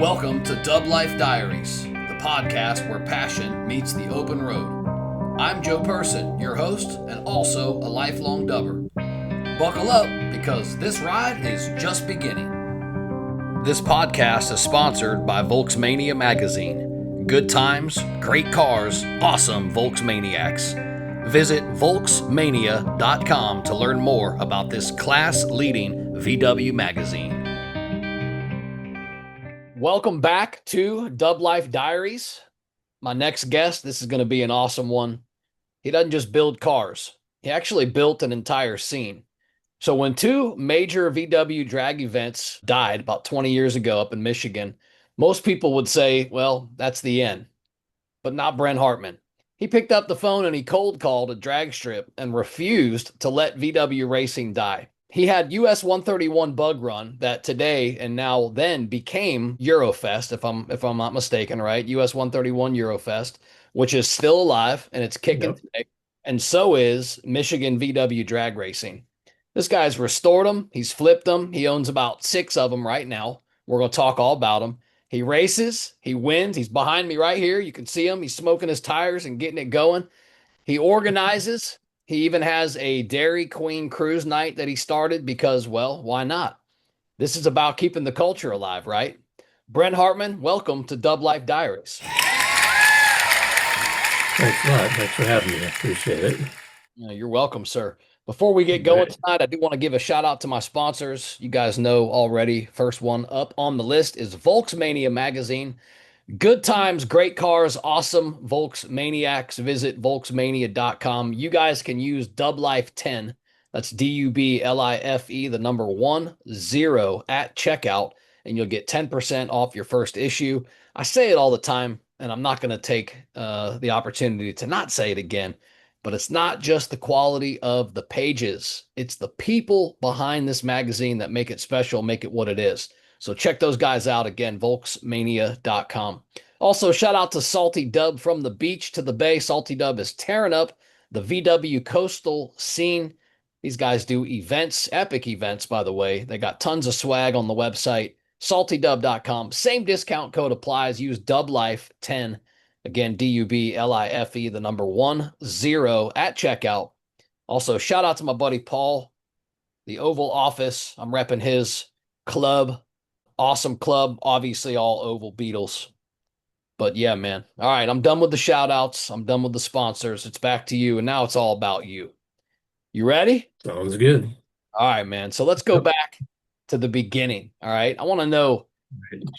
Welcome to DubLife Diaries, the podcast where passion meets the open road. I'm Joe Person, your host and also a lifelong dubber. Buckle up because this ride is just beginning. This podcast is sponsored by Volksmania magazine. Good times, great cars, awesome Volksmaniacs. Visit Volksmania.com to learn more about this class-leading VW magazine. Welcome back to DubLife Diaries. My next guest, this is going to be an awesome one. He doesn't just build cars. He actually built an entire scene. So when two major VW drag events died about 20 years ago up in Michigan, most people would say, well, that's the end. But not Bren Hartman. He picked up the phone and he cold called a drag strip and refused to let VW racing die. He had US 131 Bug Run that today and now then became Eurofest, if I'm not mistaken, right? US 131 Eurofest, which is still alive and it's kicking today. And so is Michigan VW drag racing. This guy's restored them. He's flipped them. He owns about 6 of them right now. We're going to talk all about them. He races. He wins. He's behind me right here. You can see him. He's smoking his tires and getting it going. He organizes. He even has a Dairy Queen cruise night that he started because, well, why not? This is about keeping the culture alive, right? Bren Hartman, welcome to DubLife Diaries. Thanks a lot. Thanks for having me. I appreciate it. You're welcome, sir. Before we get going tonight, I do want to give a shout out to my sponsors. You guys know already. First one up on the list is Volksmania magazine. Good times, great cars, awesome Volksmaniacs. Visit Volksmania.com. You guys can use DubLife 10. That's DUBLIFE, the number 10 at checkout, and you'll get 10% off your first issue. I say it all the time, and I'm not going to take the opportunity to not say it again. But it's not just the quality of the pages. It's the people behind this magazine that make it special, make it what it is. So check those guys out again, Volksmania.com. Also, shout out to Salty Dub from the beach to the bay. Salty Dub is tearing up the VW coastal scene. These guys do events, epic events, by the way. They got tons of swag on the website, saltydub.com. Same discount code applies. Use DubLife10. Again, DUBLIFE, the number 10 at checkout. Also, shout out to my buddy Paul, the Oval Office. I'm repping his club. Awesome club. Obviously, all Oval Beetles. But yeah, man. All right, I'm done with the shout outs. I'm done with the sponsors. It's back to you. And now it's all about you. You ready? Sounds good. All right, man. So let's go back to the beginning. All right. I want to know.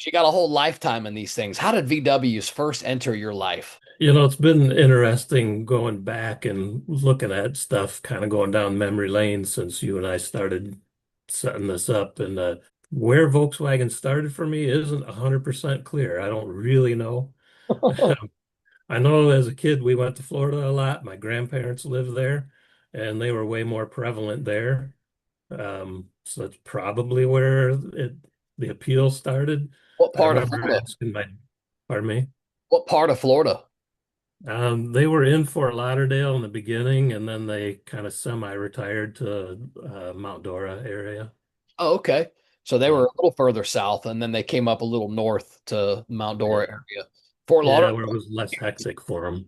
You got a whole lifetime in these things. How did VWs first enter your life? It's been interesting going back and looking at stuff, kind of going down memory lane since you and I started setting this up. And where Volkswagen started for me isn't 100% clear. I don't really know. I know as a kid, we went to Florida a lot. My grandparents lived there, and they were way more prevalent there. So that's probably where the appeal started. What I part of remember Florida? asking pardon me. What part of Florida? They were in Fort Lauderdale in the beginning, and then they kind of semi-retired to Mount Dora area. Oh, okay. So they were Yeah, a little further south, and then they came up a little north to Mount Dora yeah, area. Fort yeah, Lauderdale, where it was less hectic for them.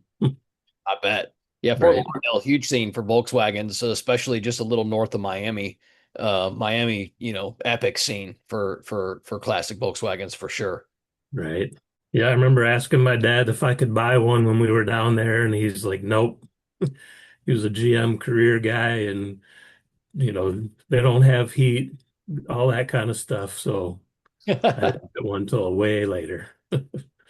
I bet. Yeah, Fort Right, Lauderdale, huge scene for Volkswagens, so especially just a little north of Miami. Miami, epic scene for classic Volkswagens for sure. right. Yeah, I remember asking my dad if I could buy one when we were down there, and he's like, "Nope." He was a GM career guy, and they don't have heat, all that kind of stuff. So I didn't get one till way later.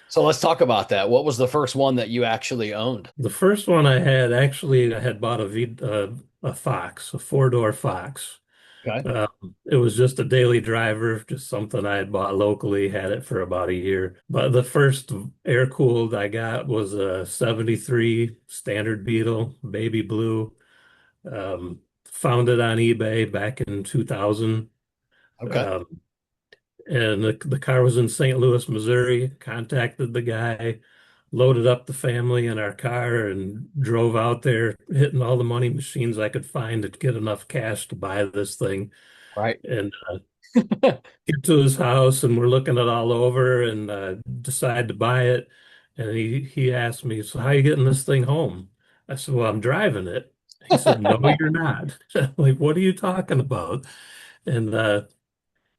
So let's talk about that. What was the first one that you actually owned? The first one I had bought a Fox, a four-door Fox. Okay. It was just a daily driver, just something I had bought locally, had it for about a year. But the first air-cooled I got was a 73 standard Beetle, baby blue. Found it on eBay back in 2000. Okay. Um, and the car was in St. Louis, Missouri. Contacted the guy, loaded up the family in our car, and drove out there, hitting all the money machines I could find to get enough cash to buy this thing. Right. And get to his house and we're looking it all over and decide to buy it. And he asked me, "So how you getting this thing home?" I said, "Well, I'm driving it." He said, "No, you're not." Like, what are you talking about? And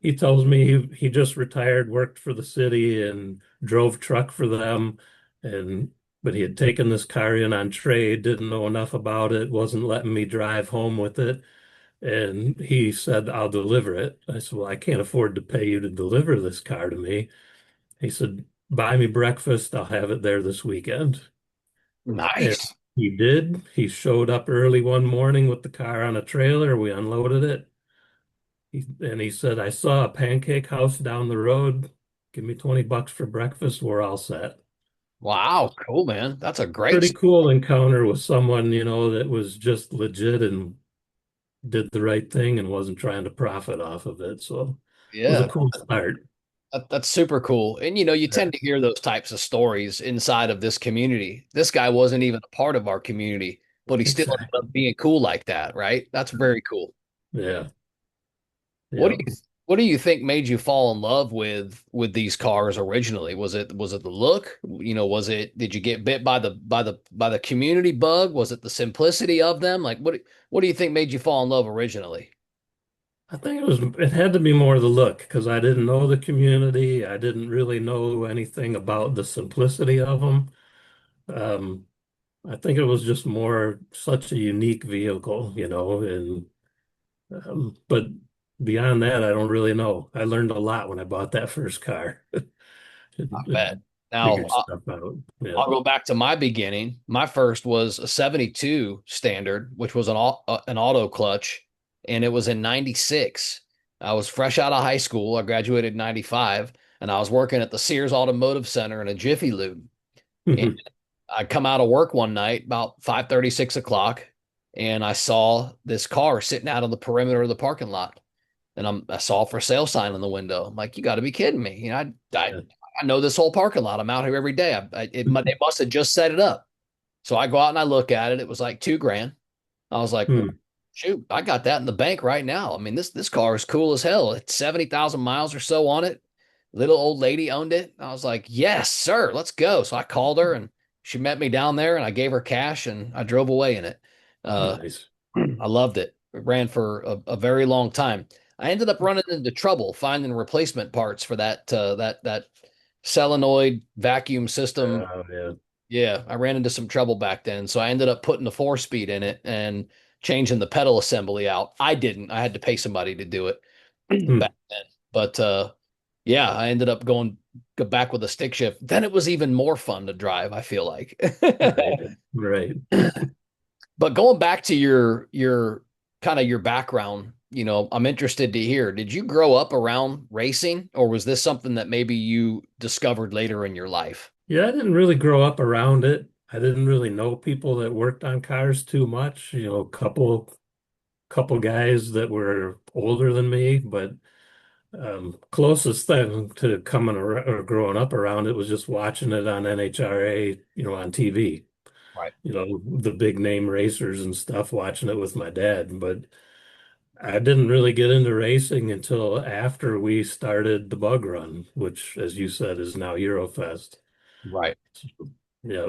he tells me he just retired, worked for the city and drove truck for them. And but he had taken this car in on trade, didn't know enough about it, wasn't letting me drive home with it. And he said, "I'll deliver it." I said, "Well, I can't afford to pay you to deliver this car to me." He said, "Buy me breakfast. I'll have it there this weekend." And Nice. he did. He showed up early one morning with the car on a trailer. We unloaded it. And he said, "I saw a pancake house down the road. Give me $20 for breakfast. We're all set." Wow, cool, man. That's a great Pretty story. cool encounter with someone, that was just legit and did the right thing and wasn't trying to profit off of it. So it was a Yeah, cool start. that's super cool. And you Yeah, tend to hear those types of stories inside of this community. This guy wasn't even a part of our community, but he still ended exactly. up being cool like that, right? That's very cool. Yeah. What do Yeah. what do you think made you fall in love with these cars originally? Was it the look? Was it did you get bit by the community bug? Was it the simplicity of them? Like what do you think made you fall in love originally? I think it had to be more the look because I didn't know the community. I didn't really know anything about the simplicity of them. Um, I think it was just more such a unique vehicle, and but beyond that, I don't really know. I learned a lot when I bought that first car. I It bet. Now, figured stuff out. Yeah. I'll go back to my beginning. My first was a 72 standard, which was an auto clutch, and it was in 96. I was fresh out of high school. I graduated in 95, and I was working at the Sears Automotive Center in a Jiffy Lube. And I come out of work one night about 5:30, 6 o'clock, and I saw this car sitting out on the perimeter of the parking lot. And I saw a for sale sign on the window. I'm like, you got to be kidding me. Yeah. I know this whole parking lot. I'm out here every day. They must have just set it up. So I go out and I look at it. It was like 2 grand. I was like, well, Hmm. shoot, I got that in the bank right now. I mean, this car is cool as hell. It's 70,000 miles or so on it. Little old lady owned it. I was like, yes, sir, let's go. So I called her and she met me down there and I gave her cash and I drove away in it. Uh, Nice. I loved it. It ran for a very long time. I ended up running into trouble finding replacement parts for that solenoid vacuum system. Yeah. Yeah, I ran into some trouble back then, so I ended up putting the 4-speed in it and changing the pedal assembly out. I didn't. I had to pay somebody to do it Hmm. back then. But yeah, I ended up going go back with a stick shift. Then it was even more fun to drive, I feel like. Right. Right. But going back to your kind of your background, I'm interested to hear, did you grow up around racing or was this something that maybe you discovered later in your life? Yeah, I didn't really grow up around it. I didn't really know people that worked on cars too much. Couple guys that were older than me, but closest thing to coming around or growing up around it was just watching it on NHRA, on TV. Right. The big name racers and stuff, watching it with my dad. But I didn't really get into racing until after we started the bug run, which, as you said, is now Eurofest. Right. So, yeah,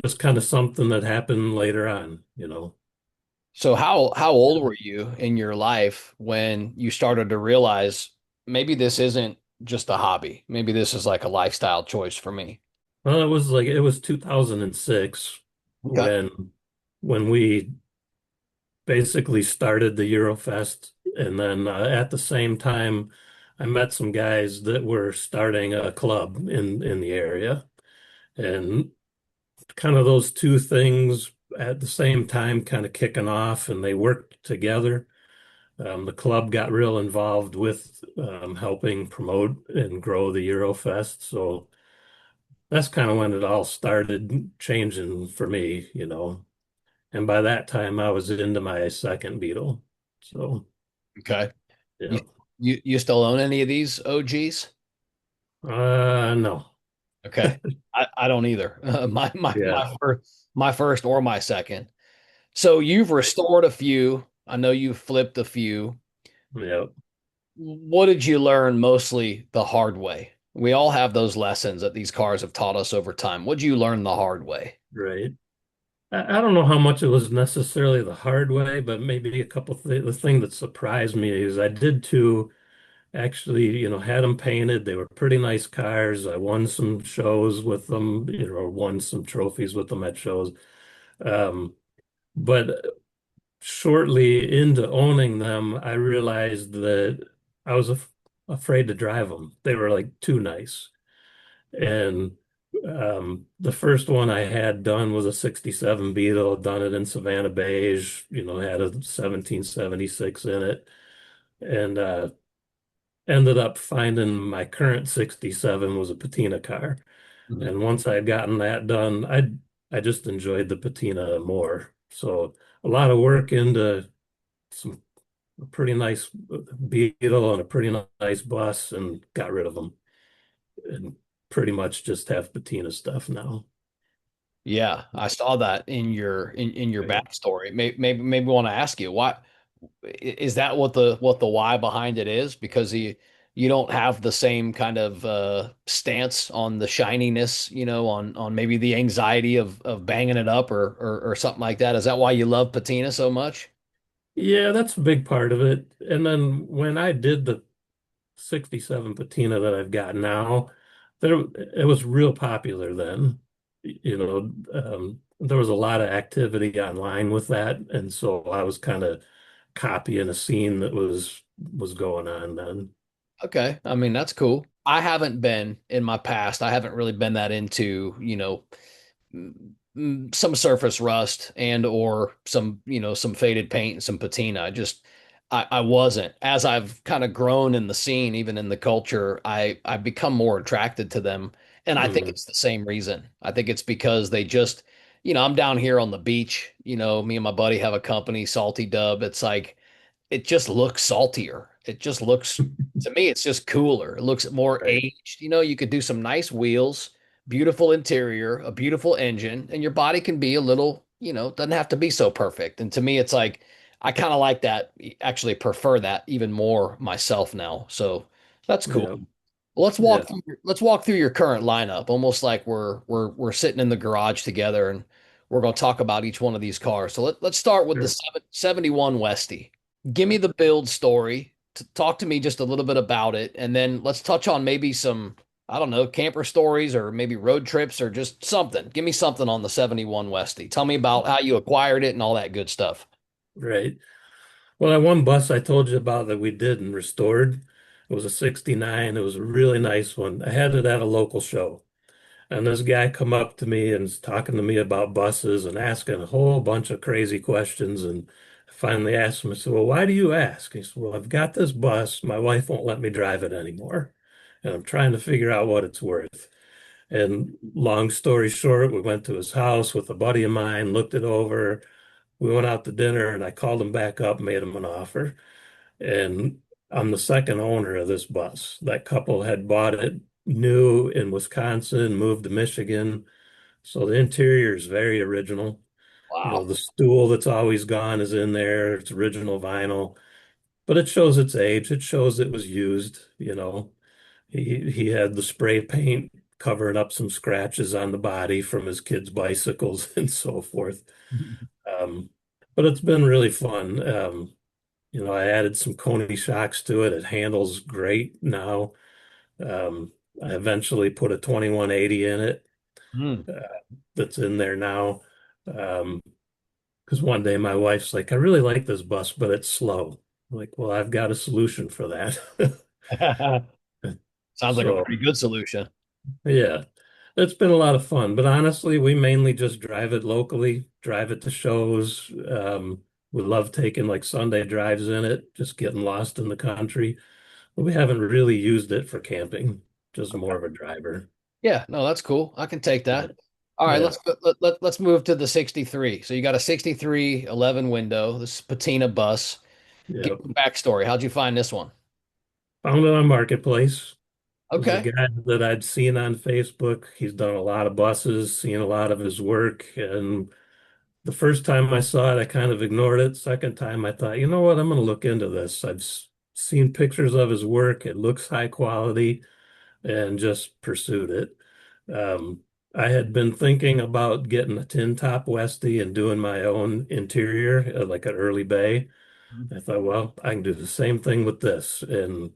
just kind of something that happened later on. So how old were you in your life when you started to realize maybe this isn't just a hobby? Maybe this is like a lifestyle choice for me. Well, it was 2006 Okay. when we basically started the Eurofest, and then at the same time, I met some guys that were starting a club in the area, and kind of those two things at the same time kind of kicking off, and they worked together. The club got real involved with helping promote and grow the Eurofest, so that's kind of when it all started changing for me. And by that time, I was into my second Beetle. So, Okay. You yeah. you still own any of these OGs? No. Okay. I don't either. Yeah. My first or my second. So you've restored a few. I know you've flipped a few. Yep. What did you learn mostly the hard way? We all have those lessons that these cars have taught us over time. What did you learn the hard way? Right. I don't know how much it was necessarily the hard way, but maybe a couple th the thing that surprised me is I did two actually, had them painted. They were pretty nice cars. I won some shows with them, won some trophies with them at shows. Um, but shortly into owning them, I realized that I was afraid to drive them. They were like too nice. And the first one I had done was a 67 Beetle, done it in Savannah beige, had a 1776 in it. And ended up finding my current 67 was a patina car. Mhm. And once I had gotten that done, I just enjoyed the patina more. So a lot of work into some a pretty nice Beetle and a pretty nice bus and got rid of them and pretty much just have patina stuff now. Yeah, I saw that in your Right. backstory. Maybe want to ask you why is that what the why behind it is? Because you don't have the same kind of stance on the shininess, on maybe the anxiety of banging it up or something like that. Is that why you love patina so much? Yeah, that's a big part of it. And then when I did the 67 patina that I've got now, there it was real popular then. There was a lot of activity online with that, and so I was kind of copying a scene that was going on then. Okay. I mean, that's cool. I haven't been in my past. I haven't really been that into, some surface rust and or some, some faded paint and some patina. I wasn't. As I've kind of grown in the scene, even in the culture, I've become more attracted to them. And I think Mm, it's the same reason. I think it's because they just, I'm down here on the beach, me and my buddy have a company, Salty Dub. It's like it just looks saltier. It just looks to me, it's just cooler. It looks more right. aged. You could do some nice wheels, beautiful interior, a beautiful engine, and your body can be a little, doesn't have to be so perfect. And to me, it's like I kind of like that, actually prefer that even more myself now. So that's cool. Yeah. Well, Yeah. let's walk through your current lineup, almost like we're sitting in the garage together and we're going to talk about each one of these cars. So let's start with the Sure. 71 Westy. Give me the build story. Talk to me just a little bit about it, and then let's touch on maybe some, I don't know, camper stories or maybe road trips or just something. Give me something on the 71 Westy. Tell me about how you acquired it and all that good stuff. Right. Well, that one bus I told you about that we did and restored, it was a 69. It was a really nice one. I had it at a local show. And this guy come up to me and is talking to me about buses and asking a whole bunch of crazy questions. And I finally asked him, I said, well, why do you ask? He said, well, I've got this bus. My wife won't let me drive it anymore. And I'm trying to figure out what it's worth. And long story short, we went to his house with a buddy of mine, looked it over. We went out to dinner and I called him back up, made him an offer. And I'm the second owner of this bus. That couple had bought it new in Wisconsin, moved to Michigan. So the interior is very original. Wow. The stool that's always gone is in there. It's original vinyl, but it shows its age. It shows it was used. He had the spray paint covering up some scratches on the body from his kids' bicycles and so forth. Um, but it's been really fun. I added some Coney shocks to it. It handles great now. Um, I eventually put a 2180 in it Hmm. uh, that's in there now. Because one day my wife's like, I really like this bus, but it's slow. I'm like, well, I've got a solution for that. Sounds like a So, pretty good solution. yeah, it's been a lot of fun. But honestly, we mainly just drive it locally, drive it to shows. We love taking like Sunday drives in it, just getting lost in the country. But we haven't really used it for camping, just more of a driver. Yeah, no, that's cool. I can take Yeah. that. All right, Yeah. let's move to the 63. So you got a 63 11 window, this patina bus. Give Yeah. me the backstory. How'd you find this one? Found it on Marketplace. It was a Okay. guy that I'd seen on Facebook. He's done a lot of buses, seen a lot of his work. And the first time I saw it, I kind of ignored it. Second time, I thought, you know what? I'm going to look into this. seen pictures of his work. It looks high quality and just pursued it. I had been thinking about getting a tin top Westie and doing my own interior, like an early bay. I thought, well, I can do the same thing with this, and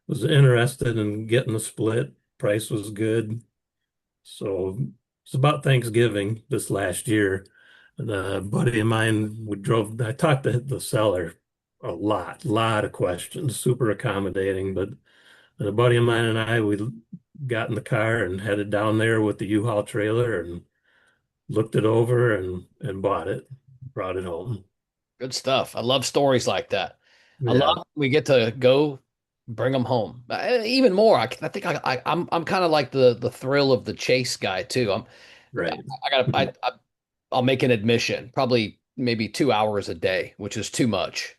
was interested in getting the split. Price was good. So it's about Thanksgiving this last year. And a buddy of mine, I talked to the seller a lot of questions, super accommodating. But a buddy of mine and I, we got in the car and headed down there with the U-Haul trailer and looked it over and bought it, brought it home. Good stuff. I love stories like that. I Yeah, love we get to go bring them home. Even more, I think I'm kind of like the thrill of the chase guy too. right. I got I'll make an admission, probably maybe 2 hours a day, which is too much.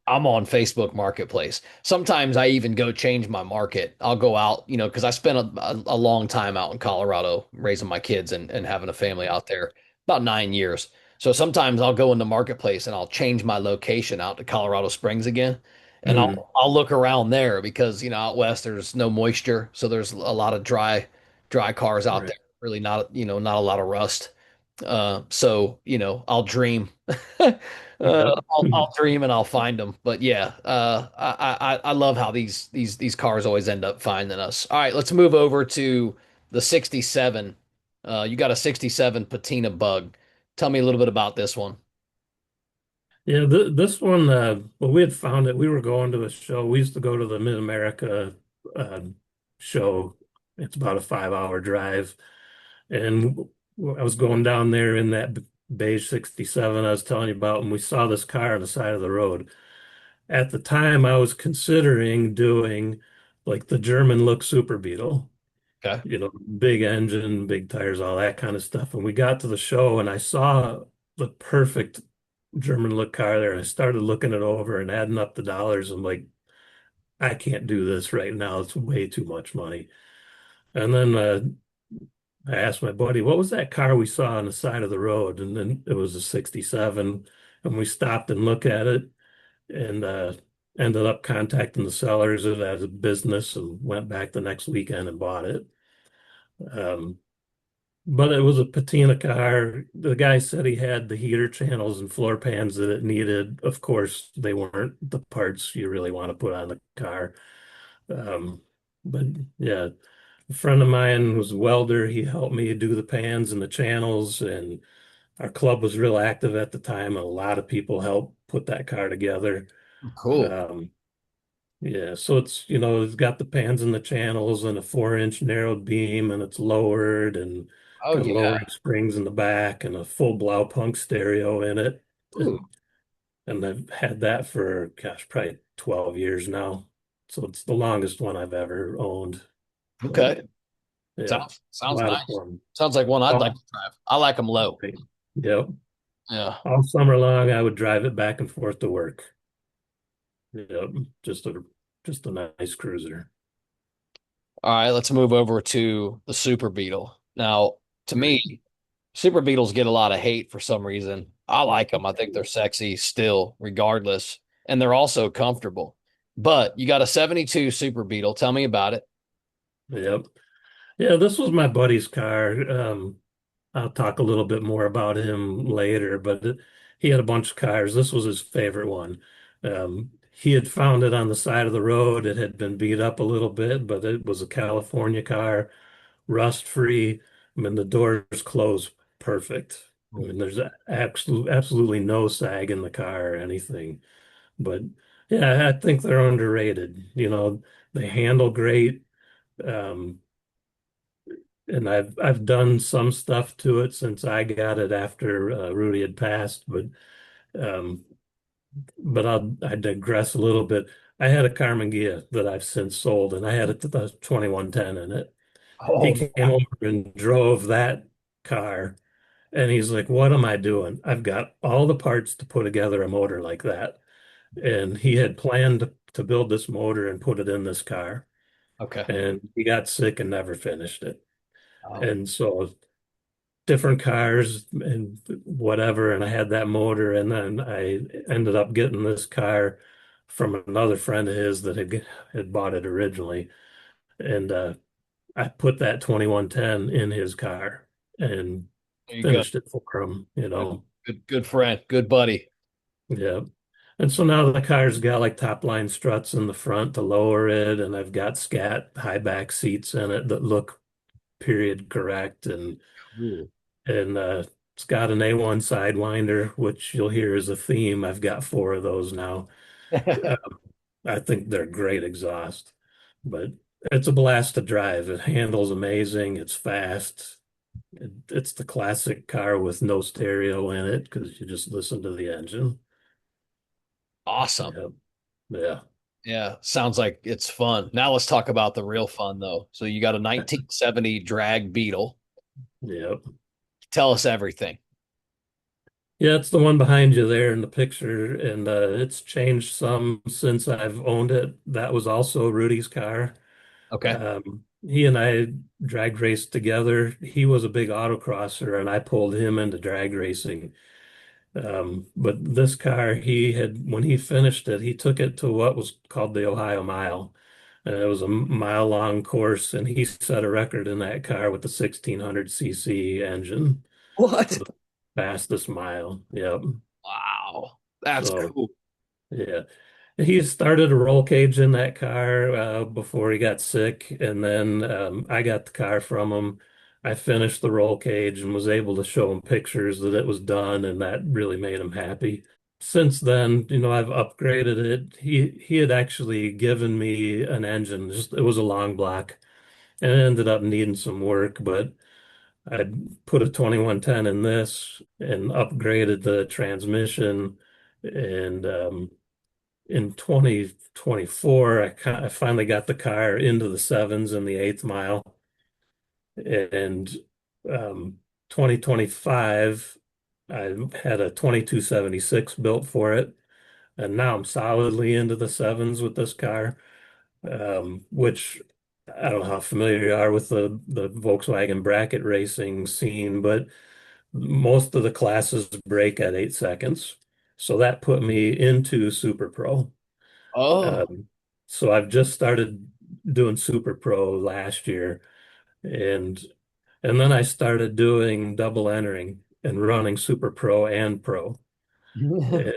I'm on Facebook Marketplace. Sometimes I even go change my market. I'll go out, because I spent a long time out in Colorado raising my kids and having a family out there, about 9 years. So sometimes I'll go into Marketplace and I'll change my location out to Colorado Springs again. And Mm, I'll look around there because, out west there's no moisture. So there's a lot of dry cars out right. there. Really not, not a lot of rust. So, I'll dream. Yep. I'll dream and I'll find them. But yeah, I love how these cars always end up finding us. All right, let's move over to the 67. You got a 67 patina bug. Tell me a little bit about this one. Yeah, this one, well, we had found it. We were going to a show. We used to go to the Mid-America uh, show. It's about a 5-hour drive. And I was going down there in that beige 67 I was telling you about, and we saw this car on the side of the road. At the time, I was considering doing like the German look Super Beetle, Okay. big engine, big tires, all that kind of stuff. And we got to the show, and I saw the perfect German look car there. And I started looking it over and adding up the dollars. I'm like, I can't do this right now. It's way too much money. And then I asked my buddy, what was that car we saw on the side of the road? And then it was a 67. And we stopped and looked at it and ended up contacting the sellers of that as a business and went back the next weekend and bought it. Um, but it was a patina car. The guy said he had the heater channels and floor pans that it needed. Of course, they weren't the parts you really want to put on the car. Um, but yeah, a friend of mine was a welder. He helped me do the pans and the channels, and our club was real active at the time. And a lot of people helped put that car together. Cool. Um, yeah, so it's got the pans and the channels and a 4-inch narrowed beam, and it's lowered and Oh got yeah. lowering springs in the back and a full Blaupunk stereo in it. Ooh. And I've had that for, gosh, probably 12 years now. So it's the longest one I've ever owned. But Okay. yeah, a Sounds lot of nice. fun. Sounds like one I'd like Oh, to drive. I like them low. right. Yep. Yeah. All summer long, I would drive it back and forth to work. Yep. Just a nice cruiser. All right, let's move over to the Super Beetle. Now, to Right. me, Super Beetles get a lot of hate for some reason. I like them. I think they're sexy still, regardless. And they're also comfortable. But you got a 72 Super Beetle. Tell me about it. Yep. Yeah, this was my buddy's car. I'll talk a little bit more about him later, but he had a bunch of cars. This was his favorite one. He had found it on the side of the road. It had been beat up a little bit, but it was a California car, rust free. I mean, the doors close perfect. I mean, there's absolutely no sag in the car or anything. But yeah, I think they're underrated. They handle great. Um, and I've done some stuff to it since I got it after Rudy had passed, um, but I digress a little bit. I had a Carmen Ghia that I've since sold, and I had a 2110 in it. He Oh, came over and drove that car, and he's like, "What am I doing? I've got all the parts to put together a motor like that." And he had planned to build this motor and put it in this car, okay. and he got sick and never finished it. Oh, And so different cars and whatever, and I had that motor, and then I ended up getting this car from another friend of his that had bought it originally, and I put that 2110 in his car and There you go. finished it for him, you know. Good friend, good buddy. Yeah. And so now the car's got like top line struts in the front to lower it, and I've got scat high back seats in it that look period correct, Cool. and it's got an A1 Sidewinder, which you'll hear is a theme. I've got four of those now. Uh, I think they're great exhaust, but it's a blast to drive. It handles amazing. It's fast. It's the classic car with no stereo in it because you just listen to the engine. Awesome. Yeah, yeah, Yeah, sounds like it's fun. Now let's talk about the real fun though. So you got a 1970 drag Beetle. yeah. Tell us everything. Yeah, it's the one behind you there in the picture, and it's changed some since I've owned it. That was also Rudy's car. Okay. He and I drag raced together. He was a big autocrosser, and I pulled him into drag racing. But this car, he had, when he finished it, he took it to what was called the Ohio Mile. And it was a mile-long course, and he set a record in that car with the 1600 cc engine for What? the fastest mile. Yep. Wow. That's So, cool. yeah. He started a roll cage in that car before he got sick, and then I got the car from him. I finished the roll cage and was able to show him pictures that it was done, and that really made him happy. Since then, I've upgraded it. He had actually given me an engine. Just it was a long block, and it ended up needing some work, but I put a 2110 in this and upgraded the transmission, and in 2024, I finally got the car into the sevens in the eighth mile. And 2025, I had a 2276 built for it. And now I'm solidly into the sevens with this car, which I don't know how familiar you are with the Volkswagen bracket racing scene, but most of the classes break at 8 seconds. So that put me into Super Pro. Oh. Um, so I've just started doing Super Pro last year, and and then I started doing double entering and running Super Pro and Pro. And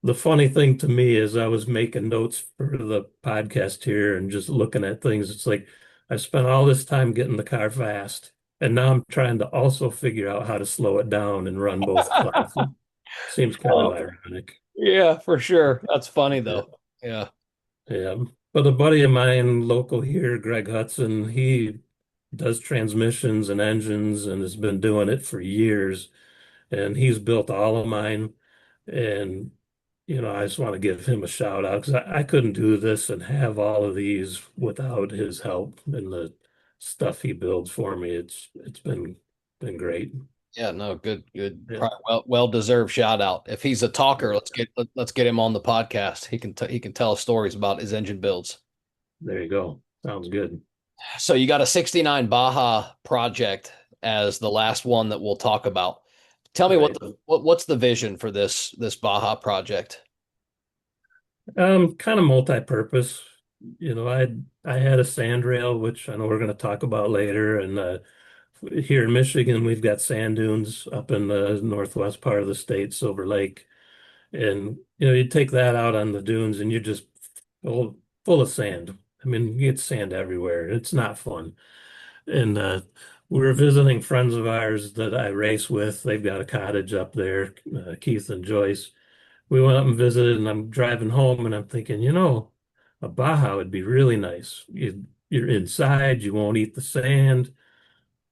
the funny thing to me is I was making notes for the podcast here and just looking at things. It's like I spent all this time getting the car fast, and now I'm trying to also figure out how to slow it down and run both classes. Seems kind of Oh, ironic. yeah, for sure. That's funny Yeah. though. Yeah. Yeah. But a buddy of mine local here, Greg Hudson, he does transmissions and engines and has been doing it for years. And he's built all of mine. And, I just want to give him a shout out because I couldn't do this and have all of these without his help and the stuff he builds for me. It's been great. Yeah, no, good. Yeah, Probably well deserved shout out. If he's a talker, let's get him on the podcast. He can tell us stories about his engine builds. there you go. Sounds good. So you got a 69 Baja project as the last one that we'll talk about. Tell me Right. what's the vision for this Baja project? Kind of multi-purpose. I had a sand rail, which I know we're going to talk about later, and here in Michigan, we've got sand dunes up in the northwest part of the state, Silver Lake, and you take that out on the dunes, and you're just full of sand. I mean, you get sand everywhere. It's not fun. And we were visiting friends of ours that I race with. They've got a cottage up there, Keith and Joyce. We went up and visited, and I'm driving home, and I'm thinking, a Baja would be really nice. You're inside, you won't eat the sand.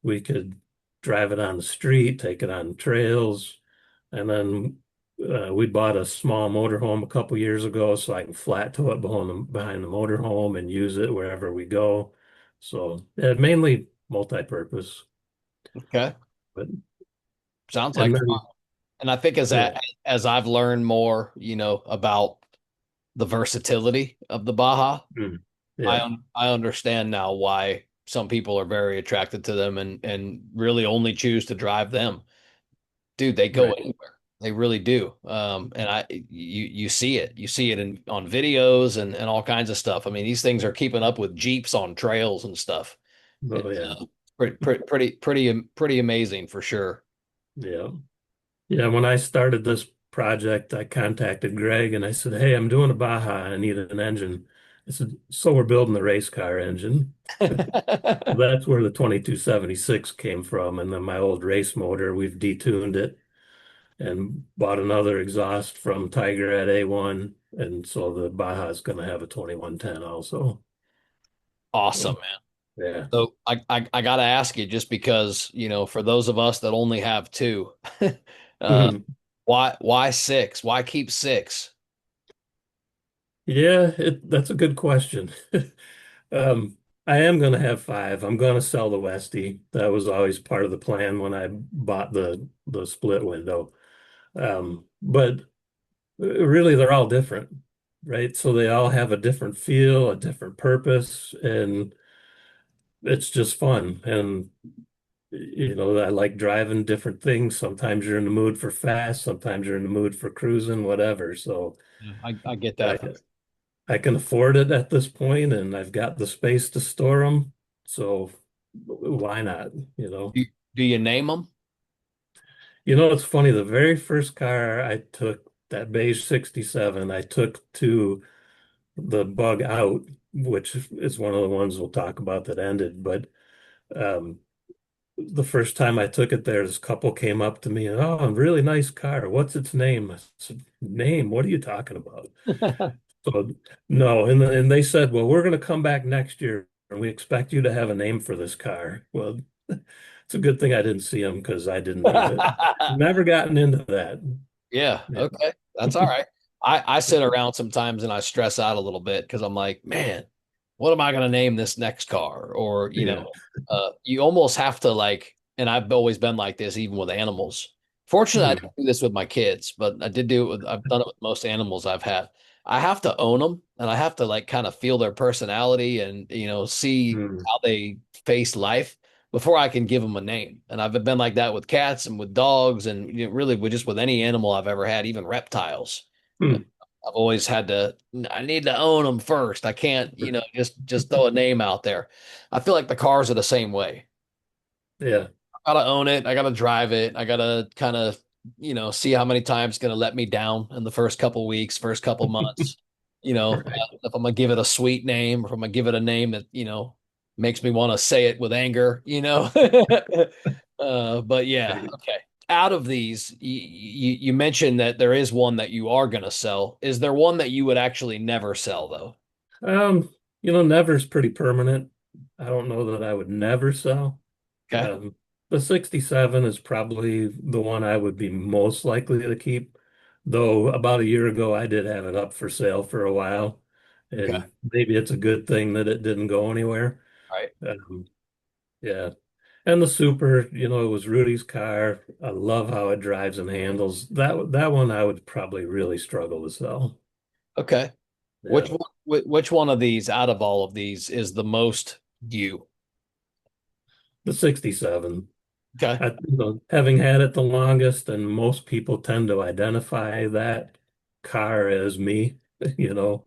We could drive it on the street, take it on trails, and then we bought a small motorhome a couple years ago, so I can flat tow it behind the motorhome and use it wherever we go. So mainly multi-purpose, Okay. but Sounds like and fun. then And I think yeah, as I've learned more, about the versatility of the Baja, mm, yeah, I understand now why some people are very attracted to them and really only choose to drive them. Dude, they go right. anywhere. They really do. And you see it in on videos and all kinds of stuff. I mean, these things are keeping up with Jeeps on trails and stuff. Oh It's yeah. pretty amazing for sure. Yeah. Yeah, when I started this project, I contacted Greg and I said, "Hey, I'm doing a Baja. I need an engine." I said, "So we're building the race car engine." That's where the 2276 came from. And then my old race motor, we've detuned it and bought another exhaust from Tiger at A1. And so the Baja is going to have a 2110 also. Awesome, So, man. yeah. So I gotta ask you just because, for those of us that only have two, uh, Mhm. why six? Why keep six? Yeah, that's a good question. Um, I am going to have five. I'm going to sell the Westie. That was always part of the plan when I bought the split window. But really, they're all different, right? So they all have a different feel, a different purpose, and it's just fun. And I like driving different things. Sometimes you're in the mood for fast, sometimes you're in the mood for cruising, whatever. So Yeah, I get I that. I can afford it at this point, and I've got the space to store them. So why not? You know. Do, do you name them? It's funny. The very first car I took, that beige 67, I took to the bug out, which is one of the ones we'll talk about that ended. But um, the first time I took it there, this couple came up to me and, "Oh, a really nice car. What's its name?" I said, "Name? What are you talking about?" So no, and they said, "Well, we're going to come back next year, and we expect you to have a name for this car." Well, it's a good thing I didn't see them because I didn't name it. Never gotten into that. Yeah, Yeah. okay. That's all right. I sit around sometimes and I stress out a little bit because I'm like, man, what am I going to name this next car? Or, Yeah. you almost have to like, and I've always been like this, even with animals. Fortunately, I Hmm. didn't do this with my kids, but I did do it with, I've done it with most animals I've had. I have to own them and I have to like kind of feel their personality and, see Hmm. how they face life before I can give them a name. And I've been like that with cats and with dogs and really with just with any animal I've ever had, even reptiles. Uh, Hmm. I've always had to, I need to own them first. I can't, just throw a name out there. I feel like the cars are the same way. Yeah. I gotta own it. I gotta drive it. I gotta kind of, see how many times it's gonna let me down in the first couple weeks, first couple months. Right. If I'm gonna give it a sweet name, or if I'm gonna give it a name that makes me want to say it with anger. But yeah, Right. okay. Out of these, you mentioned that there is one that you are gonna sell. Is there one that you would actually never sell though? Never's pretty permanent. I don't know that I would never sell. Okay. Um, the 67 is probably the one I would be most likely to keep, though about a year ago I did have it up for sale for a while, Okay. and maybe it's a good thing that it didn't go anywhere. All right. Um, yeah. And the Super, it was Rudy's car. I love how it drives and handles. That one I would probably really struggle to sell. Okay. Yeah. Which one of these out of all of these is the most you? The 67. Okay. Having had it the longest, and most people tend to identify that car as me, you know.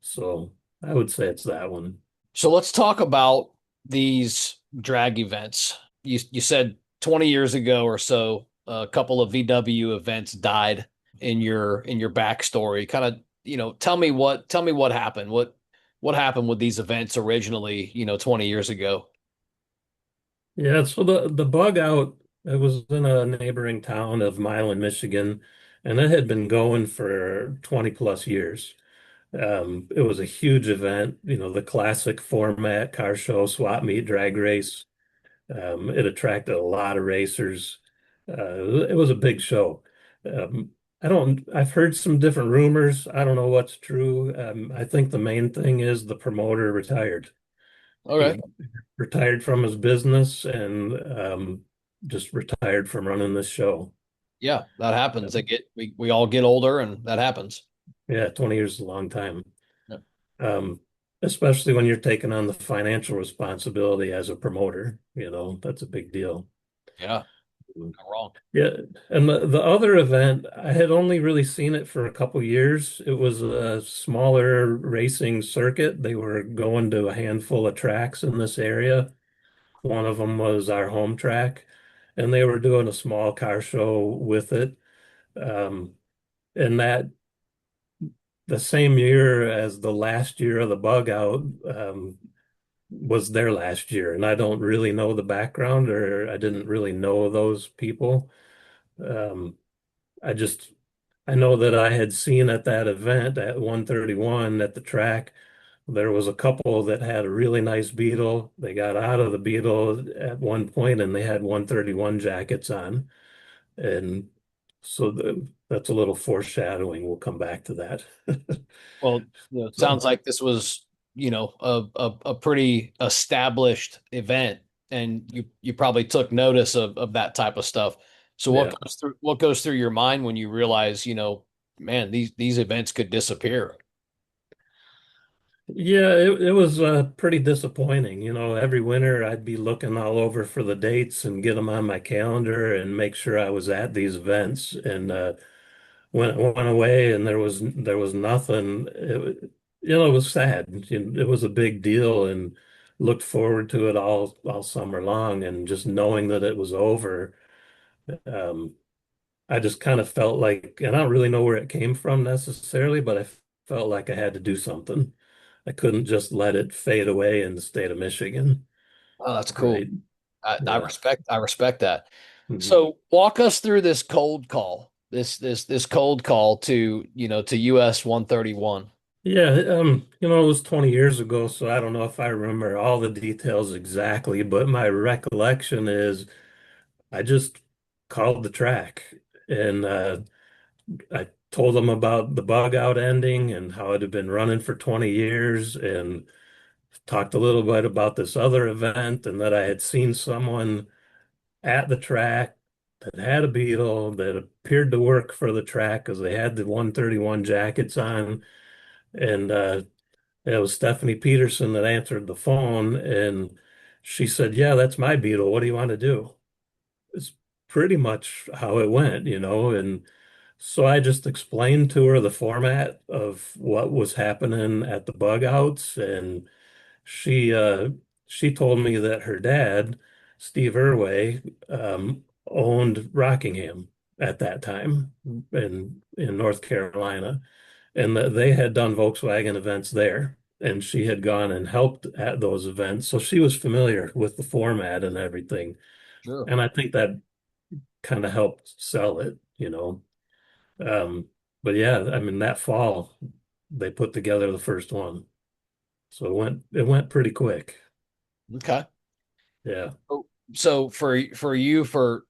So I would say it's that one. So let's talk about these drag events. You said 20 years ago or so, a couple of VW events died in your backstory. Kind of, tell me what happened. What happened with these events originally, 20 years ago? Yeah, so the bug out, it was in a neighboring town of Milan, Michigan, and it had been going for 20 plus years. It was a huge event, the classic format, car show, swap meet, drag race. It attracted a lot of racers. It was a big show. Um, I've heard some different rumors. I don't know what's true. I think the main thing is the promoter retired. Okay. He retired from his business and just retired from running this show. Yeah, that happens. We all get older and that happens. Yeah, 20 years is a long time. Yeah. Um, Especially when you're taking on the financial responsibility as a promoter, that's a big deal. Yeah. Not wrong. Yeah, and the other event, I had only really seen it for a couple years. It was a smaller racing circuit. They were going to a handful of tracks in this area. One of them was our home track, and they were doing a small car show with it. Um, and that the same year as the last year of the bug out, was their last year. And I don't really know the background, or I didn't really know those people. Um, I just I know that I had seen at that event at 131 at the track, there was a couple that had a really nice Beetle. They got out of the Beetle at one point and they had 131 jackets on. And so that's a little foreshadowing. We'll come back to that. Well, it So, sounds like this was, a pretty established event, and you probably took notice of that type of stuff. So yeah. what goes through your mind when you realize, man, these events could disappear? Yeah, it was pretty disappointing. Every winter I'd be looking all over for the dates and get them on my calendar and make sure I was at these events. And when it went away and there was nothing, it was sad. It was a big deal and looked forward to it all summer long. And just knowing that it was over, um, I just kind of felt like, and I don't really know where it came from necessarily, but I felt like I had to do something. I couldn't just let it fade away in the state of Michigan, Oh, that's cool. right? I Yeah. respect that. Mhm. So walk us through this cold call, this cold call to US 131. Yeah, it was 20 years ago, so I don't know if I remember all the details exactly, but my recollection is I just called the track and I told them about the bug out ending and how it had been running for 20 years and talked a little bit about this other event and that I had seen someone at the track that had a Beetle that appeared to work for the track because they had the 131 jackets on. And it was Stephanie Peterson that answered the phone. And she said, "Yeah, that's my Beetle. What do you want to do?" It's pretty much how it went. And so I just explained to her the format of what was happening at the bug outs. And she uh she told me that her dad, Steve Irway, owned Rockingham at that time in North Carolina, and that they had done Volkswagen events there. And she had gone and helped at those events. So she was familiar with the format and everything. Sure. And I think that kind of helped sell it. Um, but yeah, I mean, that fall, they put together the first one. So it went pretty quick. Okay. Yeah. So for you, for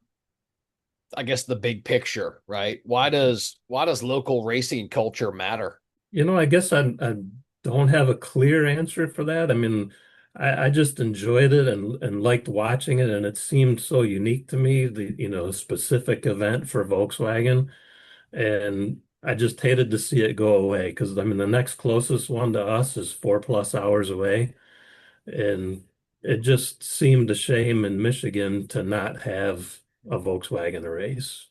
I guess the big picture, right? Why does local racing culture matter? I guess I don't have a clear answer for that. I mean, I just enjoyed it and liked watching it, and it seemed so unique to me, the specific event for Volkswagen. And I just hated to see it go away because I mean the next closest one to us is 4+ hours away. And it just seemed a shame in Michigan to not have a Volkswagen race.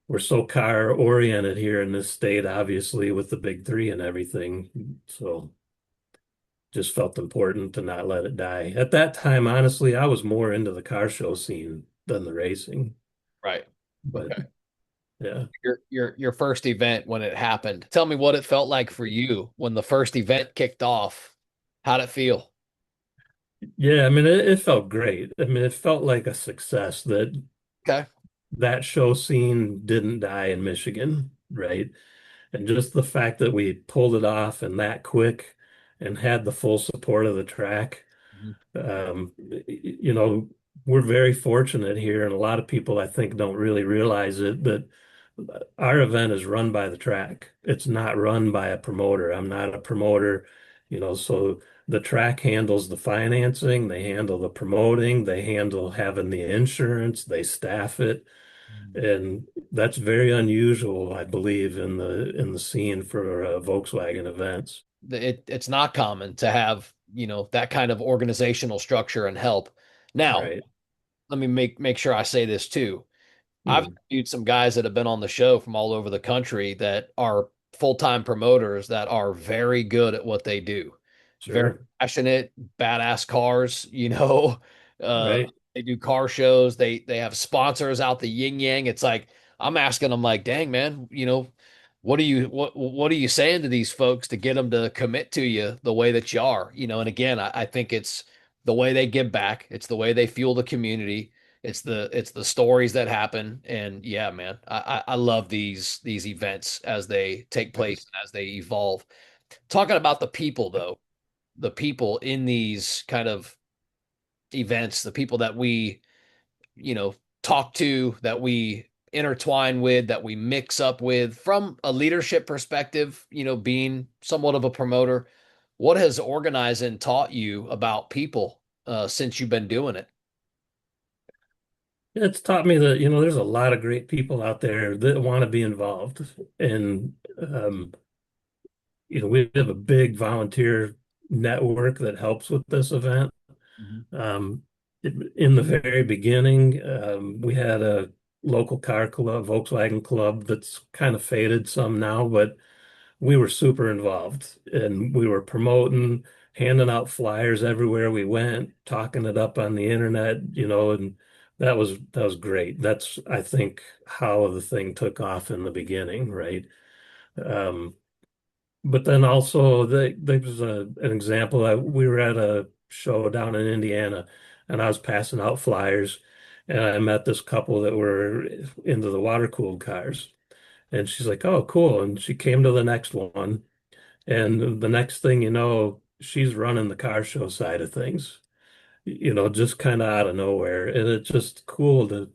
We're so car oriented here in this state, obviously, with the big three and everything. So just felt important to not let it die. At that time, honestly, I was more into the car show scene than the racing. Right. But Okay. yeah. Your first event when it happened. Tell me what it felt like for you when the first event kicked off. How'd it feel? Yeah, I mean, it felt great. I mean, it felt like a success that Okay. that show scene didn't die in Michigan, right? And just the fact that we pulled it off and that quick and had the full support of the track. Mhm. Um, you know, we're very fortunate here, and a lot of people I think don't really realize it, that our event is run by the track. It's not run by a promoter. I'm not a promoter, so the track handles the financing, they handle the promoting, they handle having the insurance, they staff it. And that's very unusual, I believe, in the scene for Volkswagen events. It's not common to have, that kind of organizational structure and help. Now, Right. let me make sure I say this too. I've Hmm. interviewed some guys that have been on the show from all over the country that are full-time promoters that are very good at what they do. Very Sure. passionate, badass cars, you know. Uh, Right. they do car shows. They have sponsors out the yin yang. It's like I'm asking them like, dang man, what are you saying to these folks to get them to commit to you the way that you are? And again, I think it's the way they give back. It's the way they fuel the community. It's the stories that happen, and yeah, man, I love these events as they take Right. place and as they evolve. Talking about the people though, the people in these kind of events, the people that we you know talk to, that we intertwine with, that we mix up with from a leadership perspective, being somewhat of a promoter. What has organizing taught you about people since you've been doing it? It's taught me that, there's a lot of great people out there that want to be involved. And, we have a big volunteer network that helps with this event. Mhm. Um, in the very beginning, we had a local car club, Volkswagen club, that's kind of faded some now, but we were super involved and we were promoting, handing out flyers everywhere we went, talking it up on the internet, and that was great. That's, I think, how the thing took off in the beginning, right? Um, but then also there was an example that we were at a show down in Indiana and I was passing out flyers and I met this couple that were into the water-cooled cars. And she's like, "Oh, cool." And she came to the next one. And the next thing you know, she's running the car show side of things, just kind of out of nowhere. And it's just cool to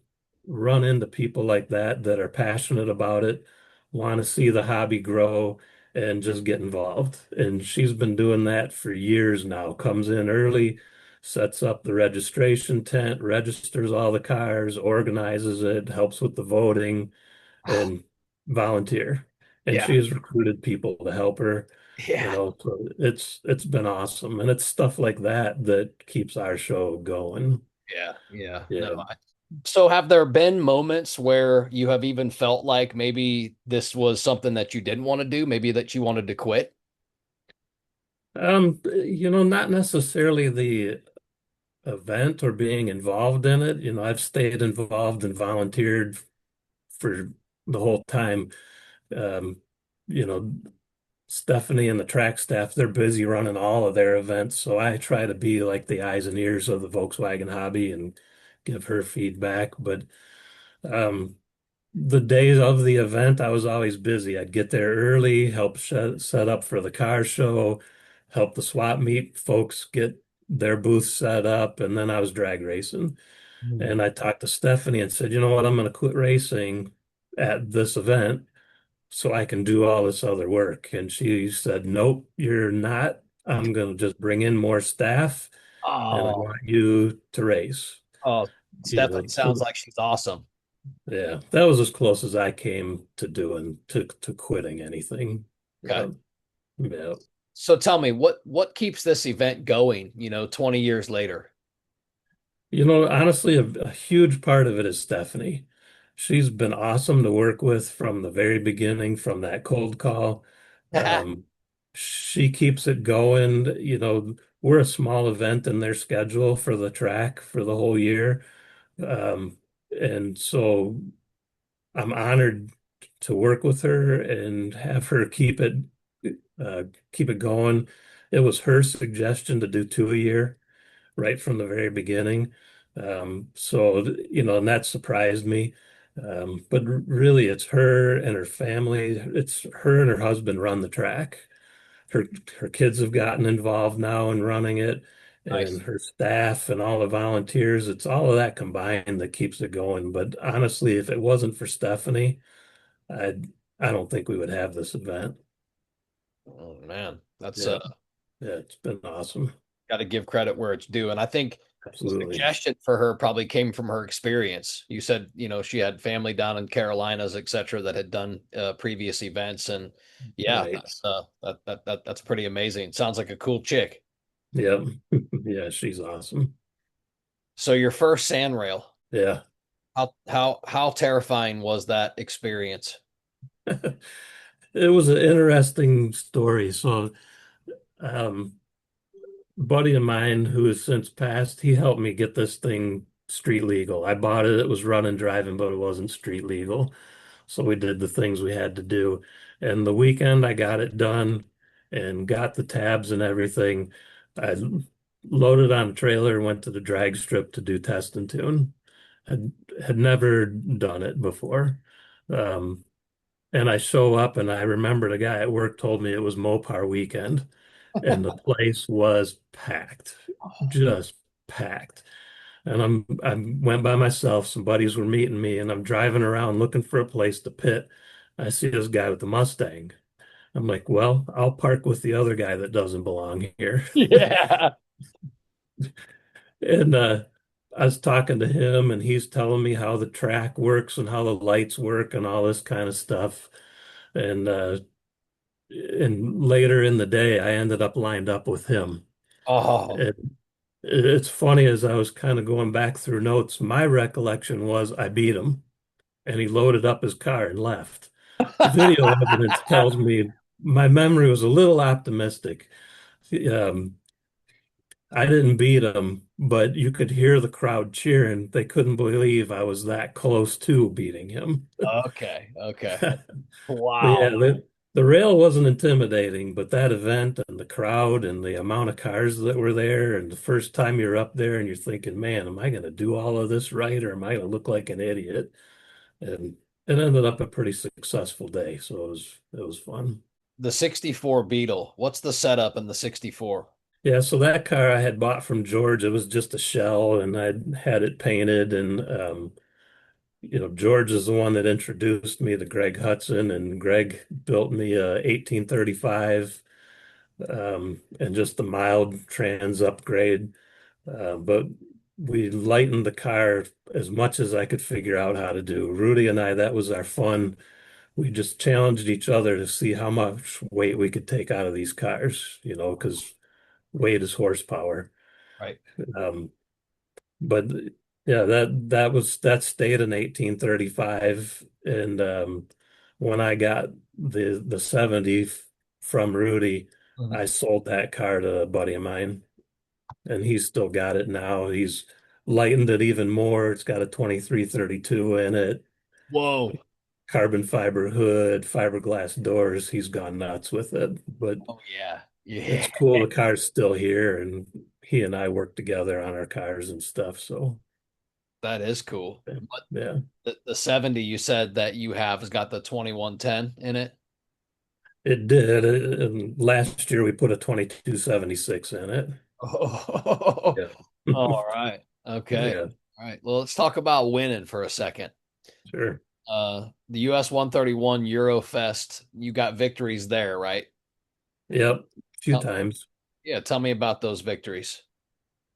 run into people like that are passionate about it, want to see the hobby grow, and just get involved. And she's been doing that for years now, comes in early, sets up the registration tent, registers all the cars, organizes it, helps with the voting, and volunteer. And Yeah, she has recruited people to help her, yeah, so it's been awesome. And it's stuff like that that keeps our show going. yeah. No, Yeah. so have there been moments where you have even felt like maybe this was something that you didn't want to do, maybe that you wanted to quit? Not necessarily the event or being involved in it. I've stayed involved and volunteered for the whole time. Um, you know, Stephanie and the track staff, they're busy running all of their events. So I try to be like the eyes and ears of the Volkswagen hobby and give her feedback. But um, the days of the event, I was always busy. I'd get there early, help set up for the car show, help the swap meet folks get their booth set up, and then I was drag racing. Hmm. And I talked to Stephanie and said, you know what, I'm going to quit racing at this event so I can do all this other work. And she said, nope, you're not. I'm going to just bring in more staff and I Oh, want you to race. oh, Stephanie sounds So like she's awesome. yeah, that was as close as I came to doing to quitting anything. Okay. Yeah, yeah. So tell me, what keeps this event going, 20 years later? Honestly, a huge part of it is Stephanie. She's been awesome to work with from the very beginning, from that cold call. Um, she keeps it going. We're a small event in their schedule for the track for the whole year. Um, and so I'm honored to work with her and have her uh, keep it going. It was her suggestion to do two a year right from the very beginning. And that surprised me. But really, it's her and her family. It's her and her husband run the track. Her her kids have gotten involved now in running it, and Nice. her staff and all the volunteers. It's all of that combined that keeps it going. But honestly, if it wasn't for Stephanie, I I don't think we would have this event. Oh man, that's Yeah, yeah, it's been awesome. got to give credit where it's due. And I think the Absolutely. suggestion for her probably came from her experience. You said, she had family down in Carolinas, et cetera, that had done previous events. And yeah, Right. that's pretty amazing. Sounds like a cool chick. Yeah. Yeah, she's awesome. So your first sand rail, Yeah. how terrifying was that experience? It was an interesting story. So, um, a buddy of mine who has since passed, he helped me get this thing street legal. I bought it, it was running, driving, but it wasn't street legal. So we did the things we had to do. And the weekend I got it done and got the tabs and everything. I loaded on a trailer and went to the drag strip to do test and tune. Had had never done it before. Um, and I show up and I remember the guy at work told me it was Mopar weekend and the place was packed, just packed. And I went by myself. Some buddies were meeting me, and I'm driving around looking for a place to pit. I see this guy with the Mustang. I'm like, well, I'll park with the other guy that doesn't belong here. Yeah. And I was talking to him, and he's telling me how the track works and how the lights work and all this kind of stuff. And later in the day, I ended up lined up with him. Oh. And it's funny as I was kind of going back through notes, my recollection was I beat him and he loaded up his car and left. Video evidence tells me my memory was a little optimistic. Um, I didn't beat him, but you could hear the crowd cheering. They couldn't believe I was that close to beating him. Okay. Okay. But yeah, Wow. the rail wasn't intimidating, but that event and the crowd and the amount of cars that were there, and the first time you're up there and you're thinking, man, am I going to do all of this right or am I going to look like an idiot? And it ended up a pretty successful day, so it was fun. The 64 Beetle. What's the setup in the 64? Yeah, so that car I had bought from George, it was just a shell, and I'd had it painted, and George is the one that introduced me to Greg Hudson, and Greg built me a 1835 and just a mild trans upgrade. But we lightened the car as much as I could figure out how to do. Rudy and I, that was our fun. We just challenged each other to see how much weight we could take out of these cars, because weight is horsepower. Right. Um, but yeah, that stayed in 1835, and when I got the 70 from Rudy, Mhm. I sold that car to a buddy of mine, and he's still got it now. He's lightened it even more. It's got a 2332 in it, Whoa. carbon fiber hood, fiberglass doors. He's gone nuts with it, but Oh yeah. Yeah. it's cool. The car's still here, and he and I work together on our cars and stuff. So That is cool. yeah, But yeah. the 70 you said that you have has got the 2110 in it. It did. And last year we put a 2276 in it. Oh, Yeah. all right. Okay. Yeah, All right. Well, let's talk about winning for a second. sure. The US 131 Eurofest, you got victories there, right? Yep. A few Tell, times. yeah, tell me about those victories.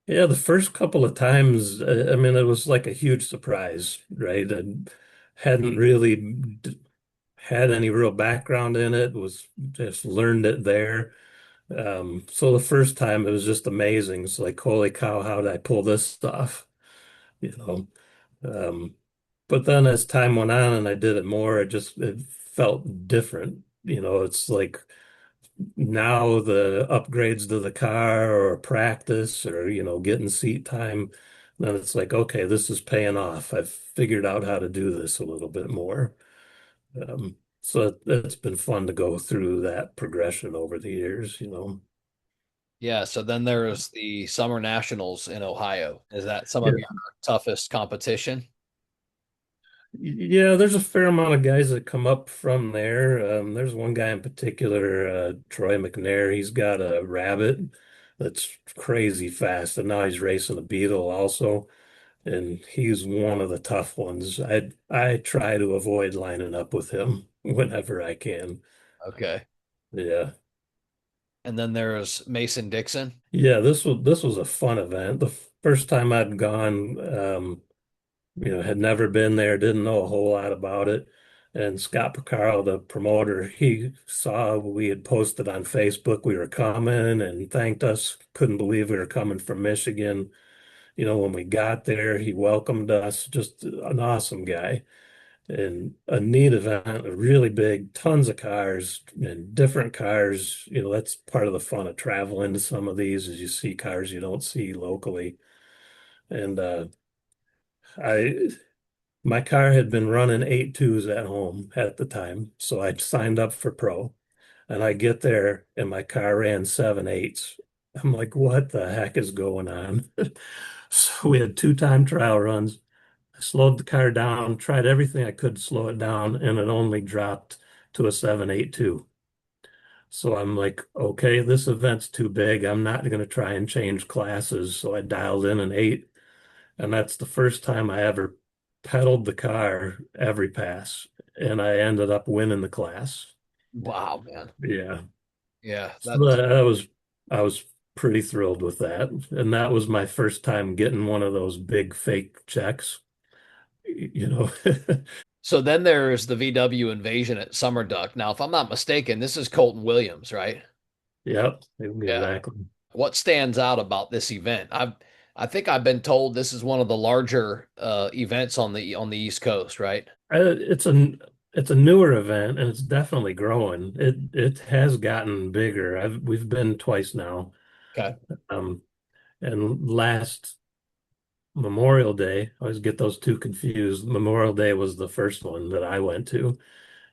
Yeah, the first couple of times, I mean, it was like a huge surprise, right? I hadn't really had any real background in it, was just learned it there. So the first time it was just amazing. It's like, holy cow, how did I pull this off? You know. Um, but then as time went on and I did it more, it felt different. It's like now the upgrades to the car or practice or, getting seat time, then it's like, okay, this is paying off. I've figured out how to do this a little bit more. So it's been fun to go through that progression over the years. Yeah, so then there's the Summer Nationals in Ohio. Is that some Yeah. of your toughest competition? Yeah, there's a fair amount of guys that come up from there. There's one guy in particular, Troy McNair. He's got a rabbit that's crazy fast, and now he's racing a beetle also. And he's one of the tough ones. I try to avoid lining up with him whenever I can. Okay. Yeah. And then there's Mason Dixon. Yeah, this was a fun event. The first time I'd gone, had never been there, didn't know a whole lot about it. And Scott Picaro, the promoter, he saw we had posted on Facebook we were coming and thanked us. Couldn't believe we were coming from Michigan. when we got there, he welcomed us, just an awesome guy. And a neat event, really big, tons of cars and different cars. That's part of the fun of traveling to some of these is you see cars you don't see locally. And I my car had been running 8.2s at home at the time, so I signed up for pro. And I get there and my car ran 7.8s. I'm like, what the heck is going on? So we had two time trial runs. I slowed the car down, tried everything I could to slow it down, and it only dropped to a 7.82. So I'm like, okay, this event's too big. I'm not going to try and change classes. So I dialed in an 8, and that's the first time I ever pedaled the car every pass, and I ended up winning the class. Wow, man. Yeah. Yeah, So that's I was pretty thrilled with that. And that was my first time getting one of those big fake checks, you know. so then there's the VW invasion at Summer Duck. Now, if I'm not mistaken, this is Colton Williams, right? Yep, Yeah. exactly. What stands out about this event? I think I've been told this is one of the larger events on the East Coast, right? It's a newer event and it's definitely growing. It has gotten bigger. We've been twice now. Okay. Um, and last Memorial Day, I always get those two confused. Memorial Day was the first one that I went to.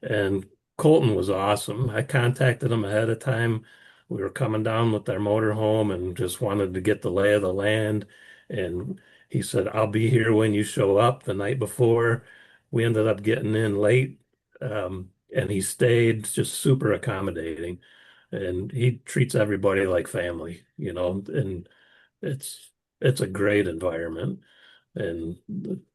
And Colton was awesome. I contacted him ahead of time. We were coming down with our motorhome and just wanted to get the lay of the land. And he said, I'll be here when you show up the night before. We ended up getting in late. And he stayed just super accommodating. And he treats everybody like family, and it's it's a great environment. And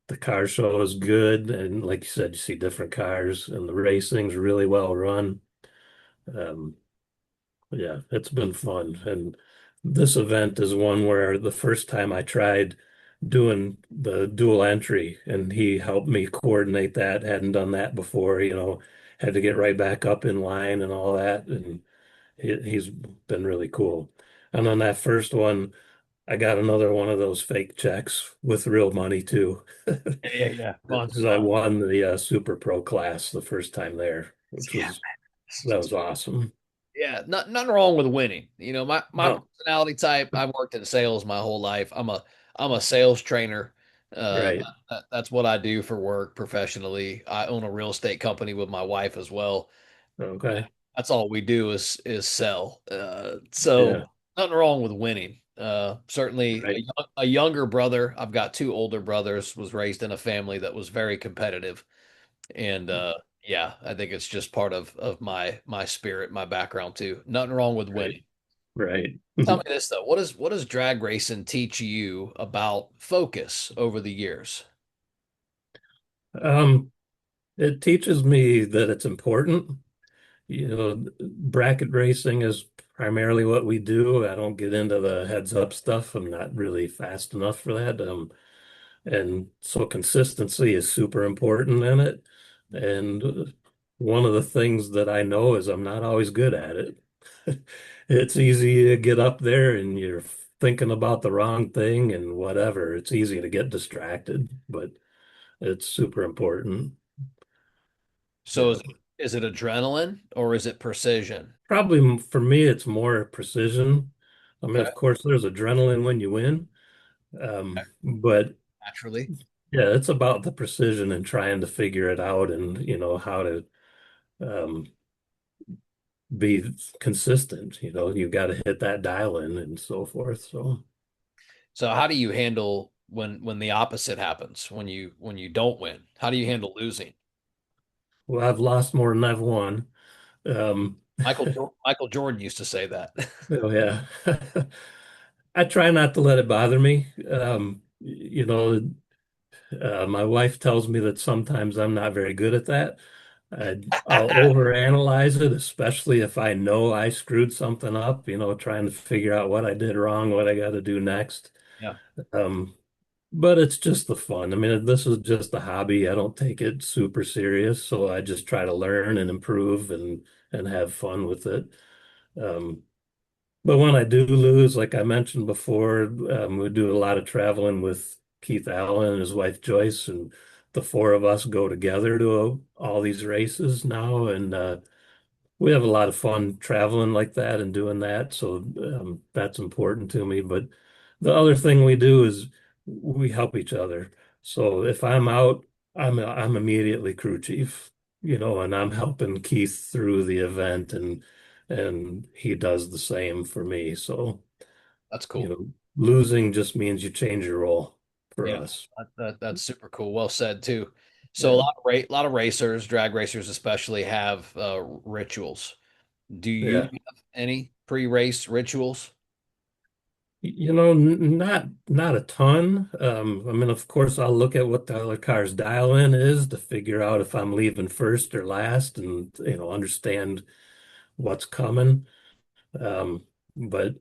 the car show is good. And like you said, you see different cars, and the racing's really well run. Um, yeah, it's been fun. And this event is one where the first time I tried doing the dual entry, and he helped me coordinate that. Hadn't done that before, had to get right back up in line and all that. And he's been really cool. And on that first one, I got another one of those fake checks with real money too. Yeah, yeah. Fun Because I stuff. won the Super Pro class the first time there, which Yeah, was that was awesome. yeah, nothing wrong with winning. My No, personality type, I've worked in sales my whole life. I'm a sales trainer. right. That's what I do for work professionally. I own a real estate company with my wife as well. Okay. That's all we do is sell. Yeah. So nothing wrong with winning. Certainly Right. a younger brother. I've got two older brothers. Was raised in a family that was very competitive. And yeah, I think it's just part of my spirit, my background too. Nothing wrong with Right. winning. Right. Tell me this though, what does drag racing teach you about focus over the years? Um, it teaches me that it's important. Bracket racing is primarily what we do. I don't get into the heads up stuff. I'm not really fast enough for that. And so consistency is super important in it. And one of the things that I know is I'm not always good at it. It's easy to get up there and you're thinking about the wrong thing and whatever. It's easy to get distracted, but it's super important. So Yeah. is it adrenaline or is it precision? Probably for me, it's more precision. I mean, Okay, of course, there's adrenaline when you win, but naturally. yeah, it's about the precision and trying to figure it out and how to um, be consistent. You've got to hit that dial in and so forth. So, So how do you handle when the opposite happens, when you don't win? How do you handle losing? well, I've lost more than I've won. Um, Michael Jordan used to say that. oh yeah, I try not to let it bother me. My wife tells me that sometimes I'm not very good at that. I'll overanalyze it, especially if I know I screwed something up, trying to figure out what I did wrong, what I got to do next. Yeah. Um, but it's just the fun. I mean, this is just a hobby. I don't take it super serious, so I just try to learn and improve and have fun with it. Um, But when I do lose, like I mentioned before, we do a lot of traveling with Keith Allen and his wife Joyce, and the four of us go together to all these races now, and we have a lot of fun traveling like that and doing that. So that's important to me. But the other thing we do is we help each other. So if I'm out, I'm immediately crew chief, and I'm helping Keith through the event, and he does the same for me. So, That's cool. losing just means you change your role for Yeah, us. that's super cool. Well said too. So a Yeah. lot of racers, drag racers especially, have rituals. Do you Yeah. have any pre-race rituals? Not a ton. I mean, of course, I'll look at what the other car's dial in is to figure out if I'm leaving first or last, and understand what's coming. Um, but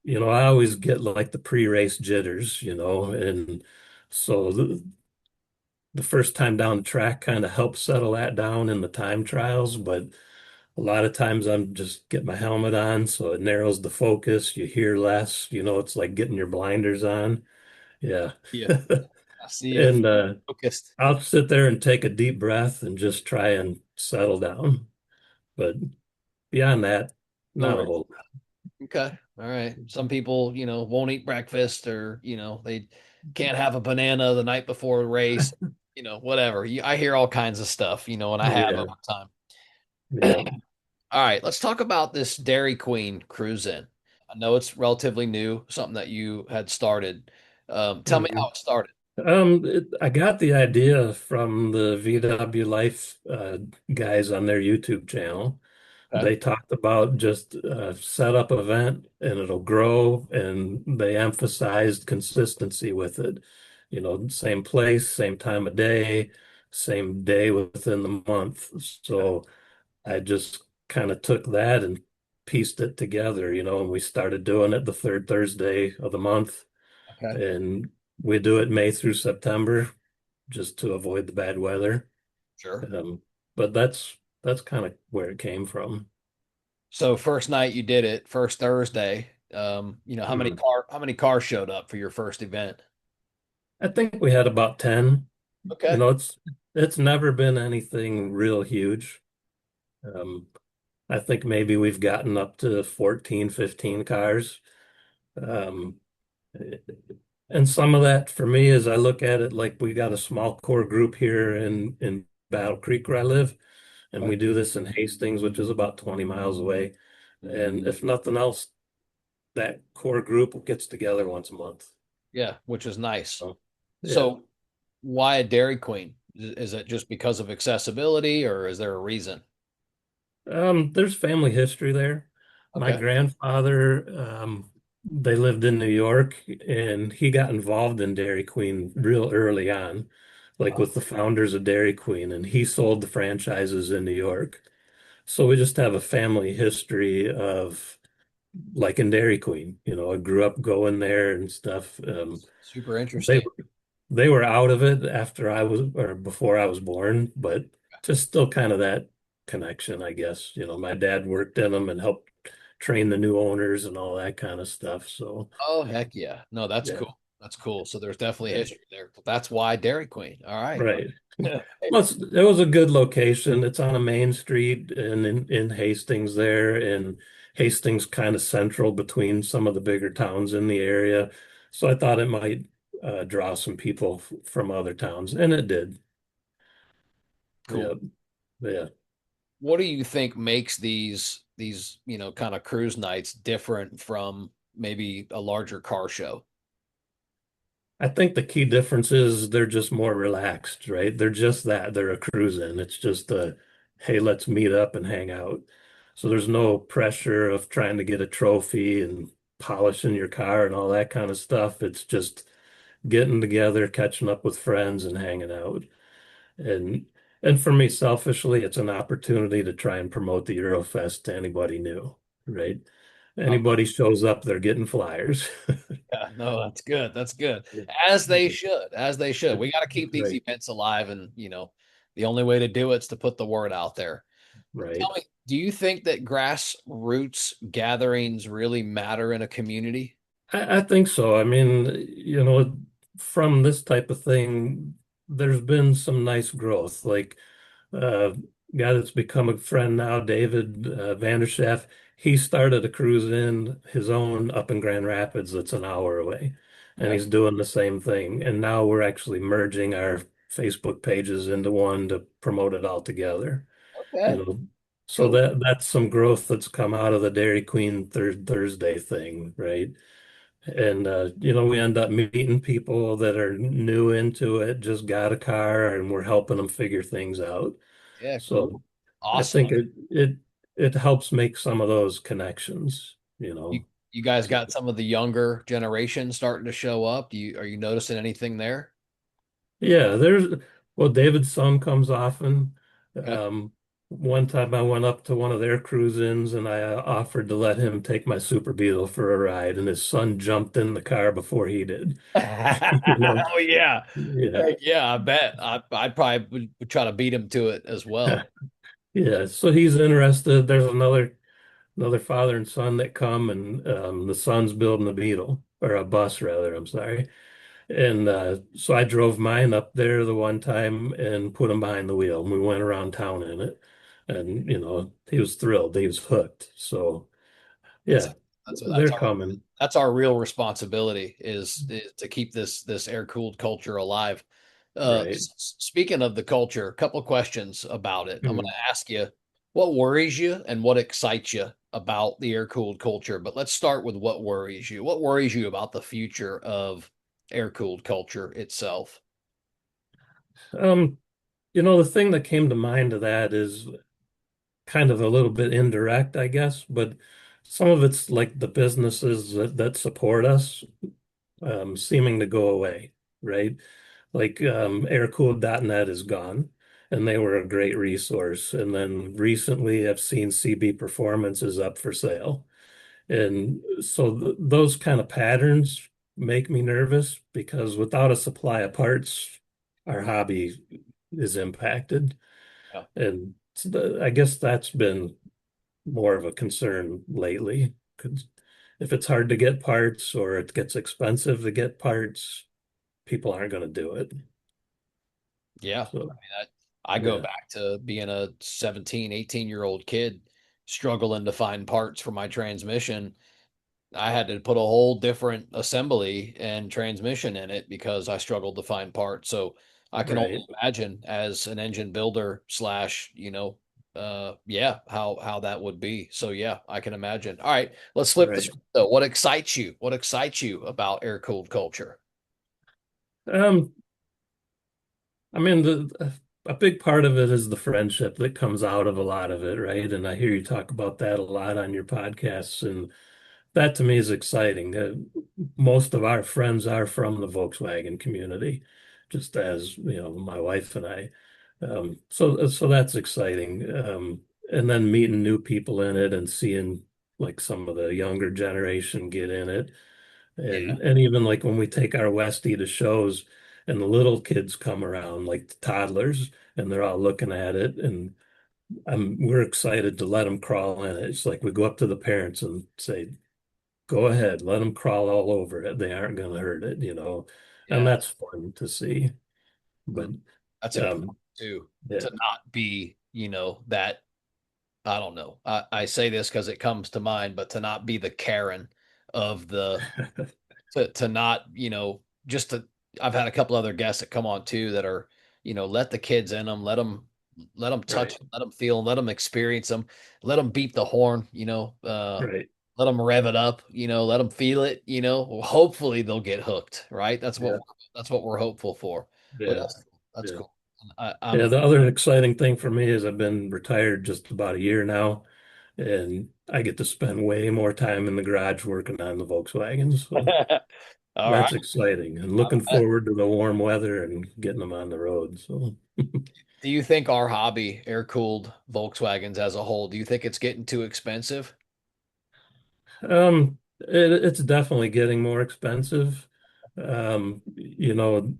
I always get like the pre-race jitters, and so the first time down the track kind of helps settle that down in the time trials, but a lot of times I'm just get my helmet on, so it narrows the focus. You hear less, it's like getting your blinders on. Yeah. Yeah, I see you And focused. I'll sit there and take a deep breath and just try and settle down. But beyond that, No not a worries. whole Okay. All right. Some people, won't eat breakfast or, they can't have a banana the night before a race, whatever. I hear all kinds of stuff, and I lot. have Yeah. over time. Yeah. All right, let's talk about this Dairy Queen cruise in. I know it's relatively new, something that you had started. Tell me how Mhm. it started. I got the idea from the VW Life guys on their YouTube channel. Okay. They talked about just a setup event and it'll grow, and they emphasized consistency with it. Same place, same time of day, same day within the month. Okay. So I just kind of took that and pieced it together, and we started doing it the third Thursday of the month. Okay. And we do it May through September just to avoid the bad weather. Sure. But that's kind of where it came from. So first night you did it, first Thursday. Hmm. How many cars showed up for your first event? I think we had about 10. Okay. It's never been anything real huge. Um, I think maybe we've gotten up to 14, 15 cars. Um, and some of that for me is I look at it like we got a small core group here in Battle Creek where I live, and Okay. we do this in Hastings, which is about 20 miles away. And if nothing else, that core group gets together once a month. Yeah, which is nice. So, yeah. So why a Dairy Queen? Is it just because of accessibility or is there a reason? There's family history there. My Okay. grandfather, they lived in New York, and he got involved in Dairy Queen real early on, like Uh, with the founders of Dairy Queen, and he sold the franchises in New York. So we just have a family history of like in Dairy Queen. I grew up going there and stuff. Super They interesting. they were out of it after I was or before I was born, but just still kind of that connection, I guess. My dad worked in them and helped train the new owners and all that kind of stuff. So Oh, heck yeah. No, that's yeah, cool. That's cool. So there's definitely yeah, history there. That's why Dairy Queen. All right. right. Hey, Plus, it was a good location. It's on a main street and in Hastings there, and Hastings kind of central between some of the bigger towns in the area. So I thought it might draw some people from other towns, and it did. Yeah, cool. yeah. What do you think makes these, kind of cruise nights different from maybe a larger car show? I think the key difference is they're just more relaxed, right? They're just that. They're a cruising. It's just a, hey, let's meet up and hang out. So there's no pressure of trying to get a trophy and polishing your car and all that kind of stuff. It's just getting together, catching up with friends and hanging out. And and for me, selfishly, it's an opportunity to try and promote the Eurofest to anybody new, right? Anybody shows up, they're getting flyers. Yeah, no, that's good. That's good. As they should. As they should. We got to keep these Right. events alive and, the only way to do it is to put the word out there. right. Tell me, do you think that grassroots gatherings really matter in a community? I think so. I mean, from this type of thing, there's been some nice growth. Like uh, guy that's become a friend now, David Vanderschaff, he started a cruise in his own up in Grand Rapids that's an hour away, and Okay. he's doing the same thing. And now we're actually merging our Facebook pages into one to promote it all together. You Okay. know, so Cool. that's some growth that's come out of the Dairy Queen Third Thursday thing, right? And we end up meeting people that are new into it, just got a car, and we're helping them figure things out. Yeah, cool. So I Awesome. think it helps make some of those connections, you You know. you guys So, got some of the younger generation starting to show up. Are you noticing anything there? yeah, well, David's son comes often. Okay. Um, One time I went up to one of their cruise-ins and I offered to let him take my Super Beetle for a ride, and his son jumped in the car before he did. You know, Oh yeah. yeah. Heck yeah, I bet. I probably would try to beat him to it as well. Yeah, so he's interested. There's another father and son that come, and the son's building a Beetle or a bus rather. I'm sorry, and so I drove mine up there the one time and put him behind the wheel, and we went around town in it, and he was thrilled. He was hooked. So That's yeah, that's they're our coming. real responsibility is to keep this air cooled culture alive. Right. Speaking of the culture, a couple of questions about it. I'm going Mm. to ask you what worries you and what excites you about the air cooled culture. But let's start with what worries you. What worries you about the future of air cooled culture itself? Um, the thing that came to mind to that is kind of a little bit indirect, I guess, but some of it's like the businesses that support us seeming to go away, right? Like aircooled.net is gone, and they were a great resource. And then recently I've seen CB Performance is up for sale. And so th those kind of patterns make me nervous because without a supply of parts, our hobby is impacted. Yeah. And I guess that's been more of a concern lately. 'Cause if it's hard to get parts or it gets expensive to get parts, people aren't going to do it. Yeah. So, I go yeah, back to being a 17, 18-year-old kid struggling to find parts for my transmission. I had to put a whole different assembly and transmission in it because I struggled to find parts. So I can only right, imagine as an engine builder slash, yeah, how that would be. So yeah, I can imagine. All right, let's flip this right. though. What excites you? What excites you about air cooled culture? Um, I mean, a big part of it is the friendship that comes out of a lot of it, right? And I hear you talk about that a lot on your podcasts, and that to me is exciting. Most of our friends are from the Volkswagen community, just as my wife and I. So that's exciting. And then meeting new people in it and seeing like some of the younger generation get in it. Yeah, And even like when we take our Westie to shows and the little kids come around, like the toddlers, and they're all looking at it, and we're excited to let them crawl in it. It's like we go up to the parents and say, "Go ahead, let them crawl all over it. They aren't going to hurt it." And yeah. that's fun to see. But That's important um, too, yeah, to not be, that I don't know. I say this because it comes to mind, but to not be the Karen of the to not, just to I've had a couple other guests that come on too that are, let the kids in them, let them touch, right, let them feel, let them experience them, let them beat the horn, right, let them rev it up, let them feel it, Well, hopefully they'll get hooked, right? yeah, That's what we're hopeful for. But yeah, that's yeah. cool. Yeah, I'm the other exciting thing for me is I've been retired just about a year now, and I get to spend way more time in the garage working on the Volkswagens. So all right. that's exciting and I looking bet. forward to the warm weather and getting them on the road. So Do you think our hobby, air cooled Volkswagens as a whole, do you think it's getting too expensive? it's definitely getting more expensive. You know,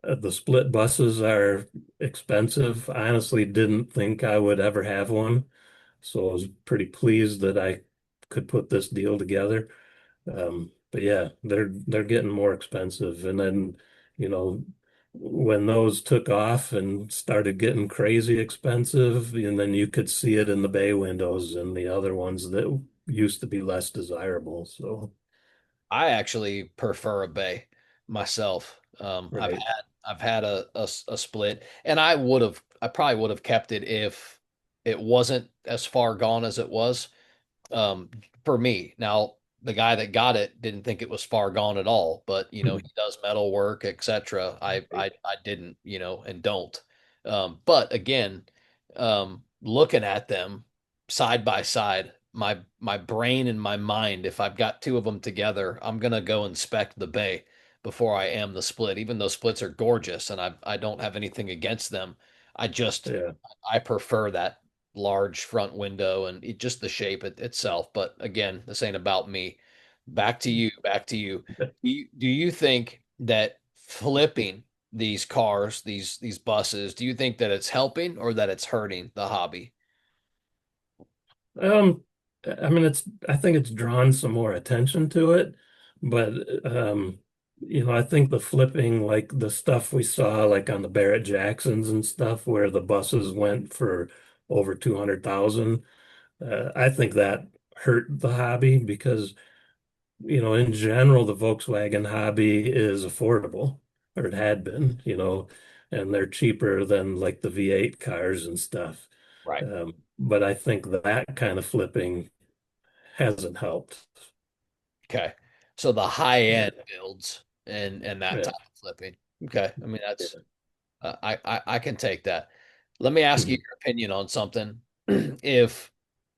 The split buses are expensive. I honestly didn't think I would ever have one, so I was pretty pleased that I could put this deal together. But yeah, they're getting more expensive. And then, you know, when those took off and started getting crazy expensive, and then you could see it in the bay windows and the other ones that used to be less desirable. So, I actually prefer a bay myself. right. I've had a split, and I probably would have kept it if it wasn't as far gone as it was. um, for me. Now, the guy that got it didn't think it was far gone at all, but he does metal work, etc. I didn't, and don't. But again, looking at them side by side, my brain and my mind, if I've got two of them together, I'm gonna go inspect the bay before I am the split. Even though splits are gorgeous and I don't have anything against them, I just Yeah. I prefer that large front window and just the shape itself. But again, this ain't about me. Back to you. Back to you. Do you think that flipping these cars, these buses, do you think that it's helping or that it's hurting the hobby? Um, I mean, I think it's drawn some more attention to it, but I think the flipping, like the stuff we saw, like on the Barrett Jacksons and stuff, where the buses went for over 200,000, I think that hurt the hobby because, in general, the Volkswagen hobby is affordable, or it had been, and they're cheaper than like the V8 cars and stuff. Right. But I think that kind of flipping hasn't helped. Okay. So the high Yeah, end builds and that yeah, type of flipping. Okay. I mean, that's yeah. I can take that. Let me ask you Mhm. your opinion on something. If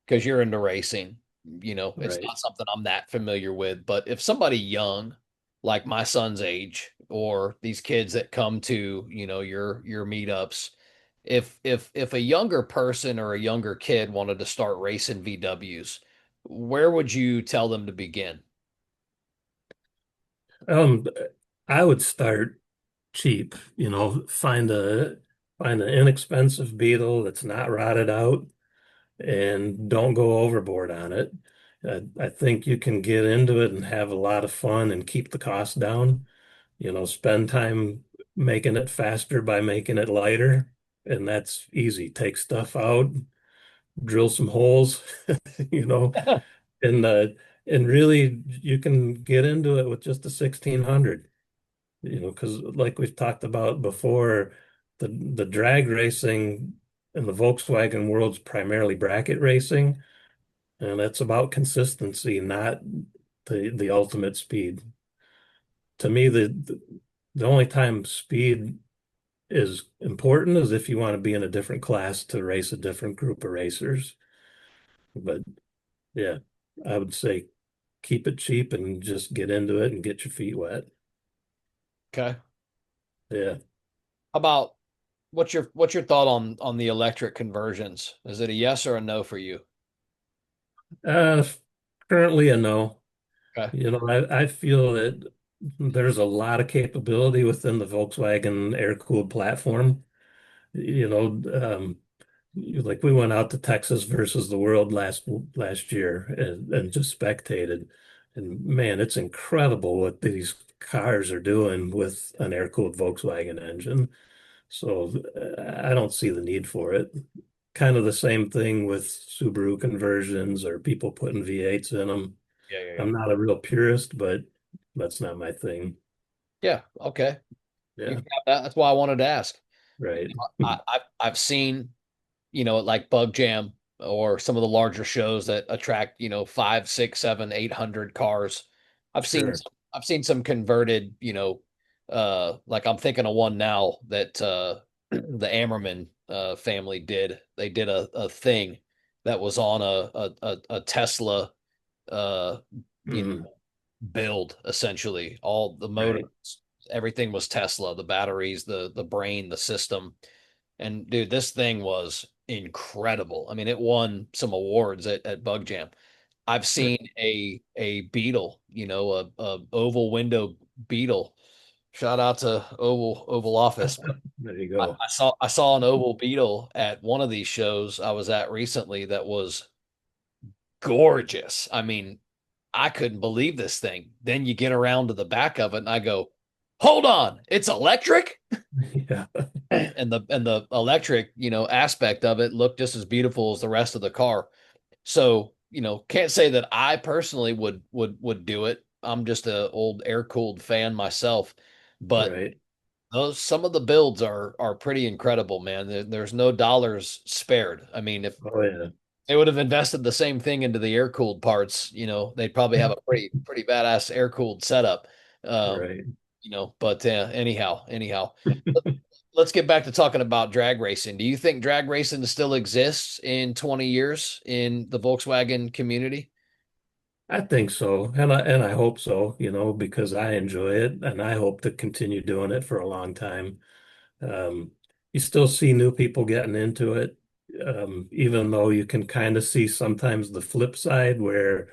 because you're into racing, it's Right. not something I'm that familiar with, but if somebody young, like my son's age, or these kids that come to, your meetups, if a younger person or a younger kid wanted to start racing VWs, where would you tell them to begin? Um, I would start cheap, find an inexpensive Beetle that's not rotted out and don't go overboard on it. I think you can get into it and have a lot of fun and keep the cost down. Spend time making it faster by making it lighter, and that's easy. Take stuff out, drill some holes, you know, and uh, and really you can get into it with just a 1600, because like we've talked about before, the drag racing in the Volkswagen world's primarily bracket racing, and it's about consistency, not the ultimate speed. To me, the only time speed is important is if you want to be in a different class to race a different group of racers. But yeah, I would say keep it cheap and just get into it and get your feet wet. Okay. Yeah. How about what's your thought on the electric conversions? Is it a yes or a no for you? Uh, Currently a no. Okay. I feel that there's a lot of capability within the Volkswagen air-cooled platform. You know, like we went out to Texas versus the world last year and just spectated. And man, it's incredible what these cars are doing with an air-cooled Volkswagen engine. So I don't see the need for it. Kind of the same thing with Subaru conversions or people putting V8s in them. Yeah, yeah, yeah. I'm not a real purist, but that's not my thing. Yeah, okay. You Yeah, can have that. That's why I wanted to ask. right. I've seen, like Bug Jam or some of the larger shows that attract, five, six, seven, 800 cars. I've seen Sure. I've seen some converted, like I'm thinking of one now that the Ammerman family did. They did a thing that was on a Tesla uh you Mm, build essentially. All the motors, right. everything was Tesla, the batteries, the brain, the system. And dude, this thing was incredible. I mean, it won some awards at Bug Jam. I've Right. seen a beetle, a oval window beetle Shout out to Oval Office. There you I, go. I saw an oval beetle at one of these shows I was at recently that was gorgeous. I mean, I couldn't believe this thing. Then you get around to the back of it and I go, "Hold on, it's electric?" Yeah, And the electric, aspect of it looked just as beautiful as the rest of the car. So, can't say that I personally would do it. I'm just a old air-cooled fan myself, but right. those some of the builds are pretty incredible, man. There's no dollars spared. I mean, if Oh yeah, they would have invested the same thing into the air-cooled parts, they'd probably have a pretty badass air-cooled setup. Um, right. but anyhow, let's get back to talking about drag racing. Do you think drag racing still exists in 20 years in the Volkswagen community? I think so, and I hope so, because I enjoy it, and I hope to continue doing it for a long time. Um, you still see new people getting into it, even though you can kind of see sometimes the flip side where,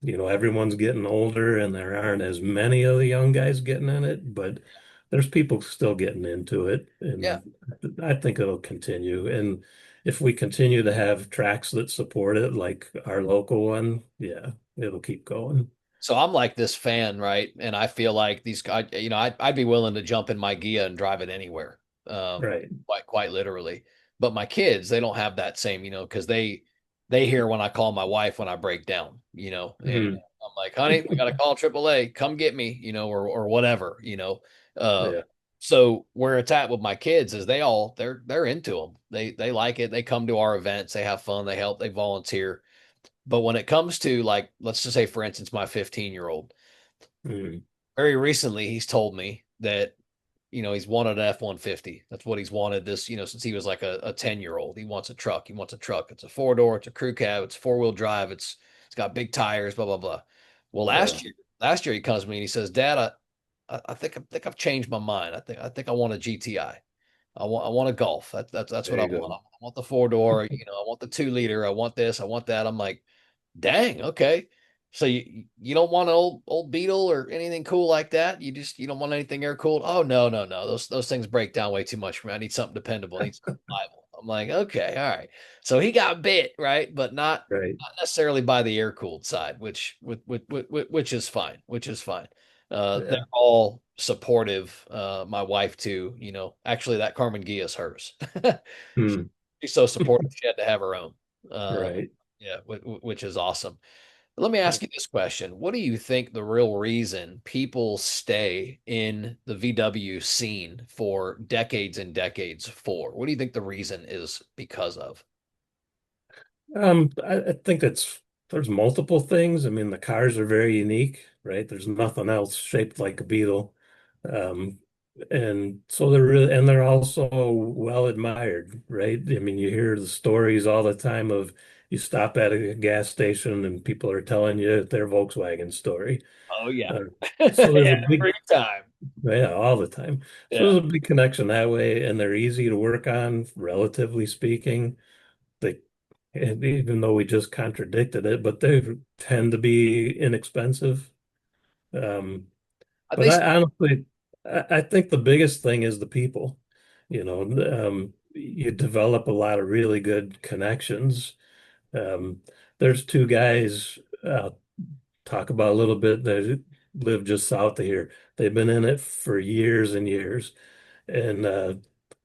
everyone's getting older and there aren't as many of the young guys getting in it, but there's people still getting into it, Yeah. and I think it'll continue. And if we continue to have tracks that support it, like our local one, yeah, it'll keep going. So I'm like this fan, right? And I feel like these guys, I'd be willing to jump in my Gia and drive it anywhere, Right. quite literally. But my kids, they don't have that same, because they hear when I call my wife when I break down, and Mhm. I'm like, honey, we got to call AAA, come get me, or whatever, Uh, Yeah. so where it's at with my kids is they're into them. They like it. They come to our events. They have fun. They help. They volunteer. But when it comes to, like, let's just say, for instance, my 15-year-old, Mhm. very recently he's told me that, he's wanted an F-150. That's what he's wanted this, since he was like a 10-year-old. He wants a truck. He wants a truck. It's a four-door, it's a crew cab, it's four-wheel drive, it's got big tires, blah, blah, blah. Well, Yeah. last year he comes to me and he says, Dad, I think I've changed my mind. I think I want a GTI. I want a Golf. That's There what I you want. go. I want the four-door, I want the 2 liter, I want this, I want that. I'm like, dang, okay. So you don't want an old Beetle or anything cool like that? You don't want anything air cooled? Oh, no, no, no. Those things break down way too much for me. I need something dependable. I need something reliable. I'm like, okay, all right. So he got bit, right? But not Right. not necessarily by the air cooled side, which is fine, which is fine. They're Yeah. all supportive. My wife too, actually that Carmen Gia is hers. Hmm. She's so supportive she had to have her own. Uh, Right. yeah, which is awesome. Let me ask you this question. What do you think the real reason people stay in the VW scene for decades and decades for? What do you think the reason is because of? I think there's multiple things. I mean, the cars are very unique, right? There's nothing else shaped like a Beetle. Um, and so they're also well admired, right? I mean, you hear the stories all the time of you stop at a gas station and people are telling you their Volkswagen story. Oh yeah. Uh, so there's Yeah, a big, every time. yeah, all the time. So Yeah. there's a big connection that way, and they're easy to work on, relatively speaking. They, and even though we just contradicted it, but they tend to be inexpensive. Um, but They I honestly, I think the biggest thing is the people. You develop a lot of really good connections. Um, there's two guys talk about a little bit that live just south of here. They've been in it for years and years, and the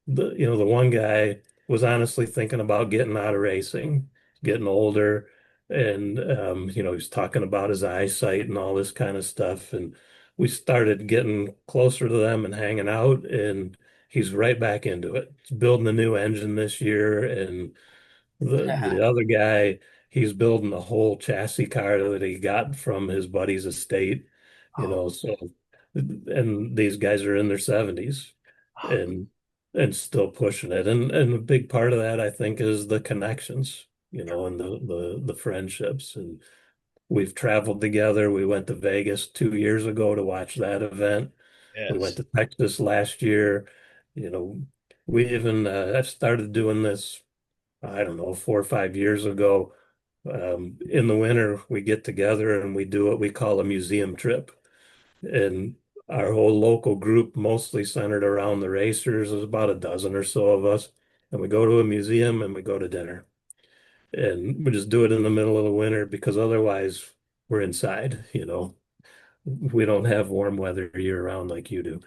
one guy was honestly thinking about getting out of racing, getting older, and he's talking about his eyesight and all this kind of stuff. And we started getting closer to them and hanging out, and he's right back into it. He's building a new engine this year, and the other guy, he's building a whole chassis car that he got from his buddy's estate, oh, so and these guys are in their 70s oh, and still pushing it. And a big part of that, I think, is the connections, and the friendships. And we've traveled together. We went to Vegas 2 years ago to watch that event. We went yes. to Texas last year. You know, we even I started doing this, I don't know, 4 or 5 years ago. In the winter, we get together and we do what we call a museum trip. And our whole local group, mostly centered around the racers. There's about a dozen or so of us. And we go to a museum and we go to dinner. And we just do it in the middle of the winter because otherwise we're inside, you know. We don't have warm weather year round like you do.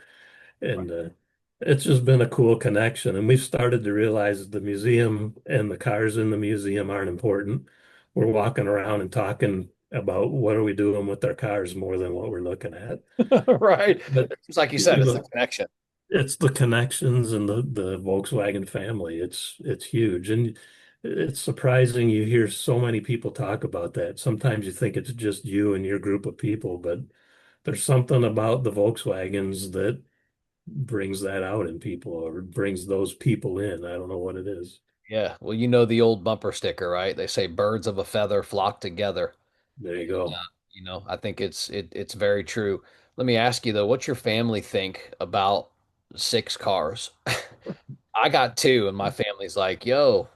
And it's just been a cool connection. And we've started to realize the museum and the cars in the museum aren't important. We're walking around and talking about what are we doing with our cars more than what we're looking at. Right. But It's like you said, you it's the know, connection. it's the connections and the Volkswagen family. It's huge. And it's surprising you hear so many people talk about that. Sometimes you think it's just you and your group of people, but there's something about the Volkswagens that brings that out in people or brings those people in. I don't know what it is. Yeah. Well, you know the old bumper sticker, right? They say birds of a feather flock together. There you go. I think it's very true. Let me ask you though, what's your family think about six cars? I got two, and my family's like, yo,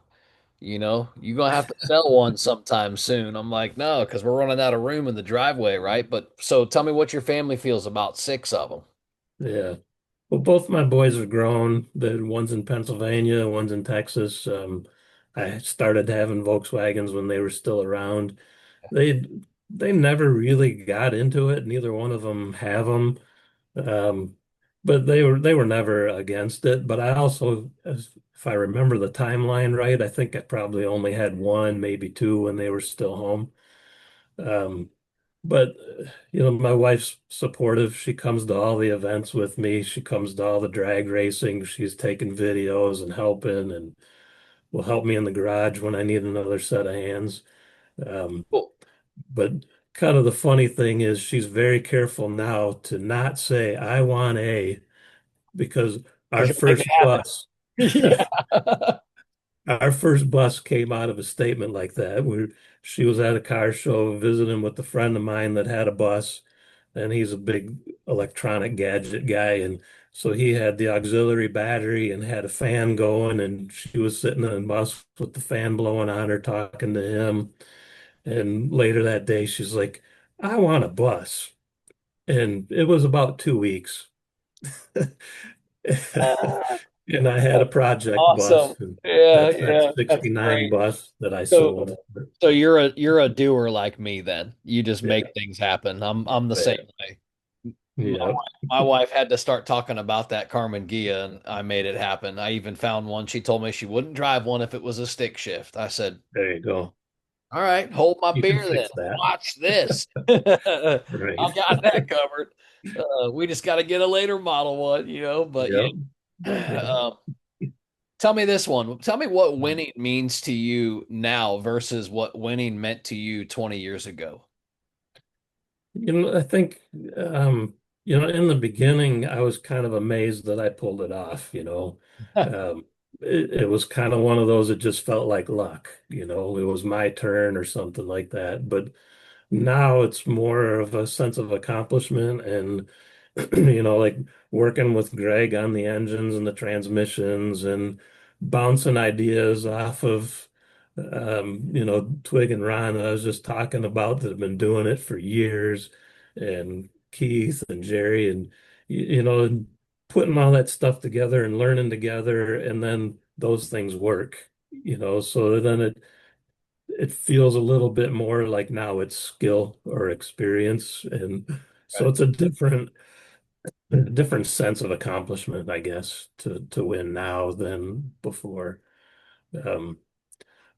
you're gonna have to sell one sometime soon. I'm like, no, because we're running out of room in the driveway, right? But so tell me what your family feels about six of them. Yeah. Well, both my boys are grown. The one's in Pennsylvania, one's in Texas. I started having Volkswagens when they were still around. They they never really got into it. Neither one of them have them. Um, but they were never against it. But I also, if I remember the timeline right, I think I probably only had one, maybe two when they were still home. Um, but my wife's supportive. She comes to all the events with me. She comes to all the drag racing. She's taking videos and helping, and will help me in the garage when I need another set of hands. Um, Cool. but kind of the funny thing is she's very careful now to not say, I want a, because Because our you'll make it first happen. bus, Yeah. our first bus came out of a statement like that, where she was at a car show visiting with a friend of mine that had a bus, and he's a big electronic gadget guy. And so he had the auxiliary battery and had a fan going, and she was sitting in the bus with the fan blowing on her, talking to him. And later that day, she's like, I want a bus. And it was about 2 weeks. Uh, And I had a project bus, awesome. Yeah, that yeah, that's 69 great. bus that I So, sold. so you're a doer like me then. You just make Yeah, things happen. I'm the same yeah, way. yeah. My wife had to start talking about that Carmen Gia, and I made it happen. I even found one. She told me she wouldn't drive one if it was a stick shift. I said, There you go. all right, hold my You can beer then. fix that. Watch this. I've Right. got that covered. We just got to get a later model one, but Yep. yeah. Yeah. Tell me this one. Tell me what winning means to you now versus what winning meant to you 20 years ago. I think, um, in the beginning, I was kind of amazed that I pulled it off. Um, it was kind of one of those that just felt like luck. It was my turn or something like that. But now it's more of a sense of accomplishment and, like working with Greg on the engines and the transmissions and bouncing ideas off of, Twig and Ron that I was just talking about that have been doing it for years, and Keith and Jerry, and, and putting all that stuff together and learning together. And then those things work, so then it feels a little bit more like now it's skill or experience. And so Right. it's a different sense of accomplishment, I guess, to win now than before. Um,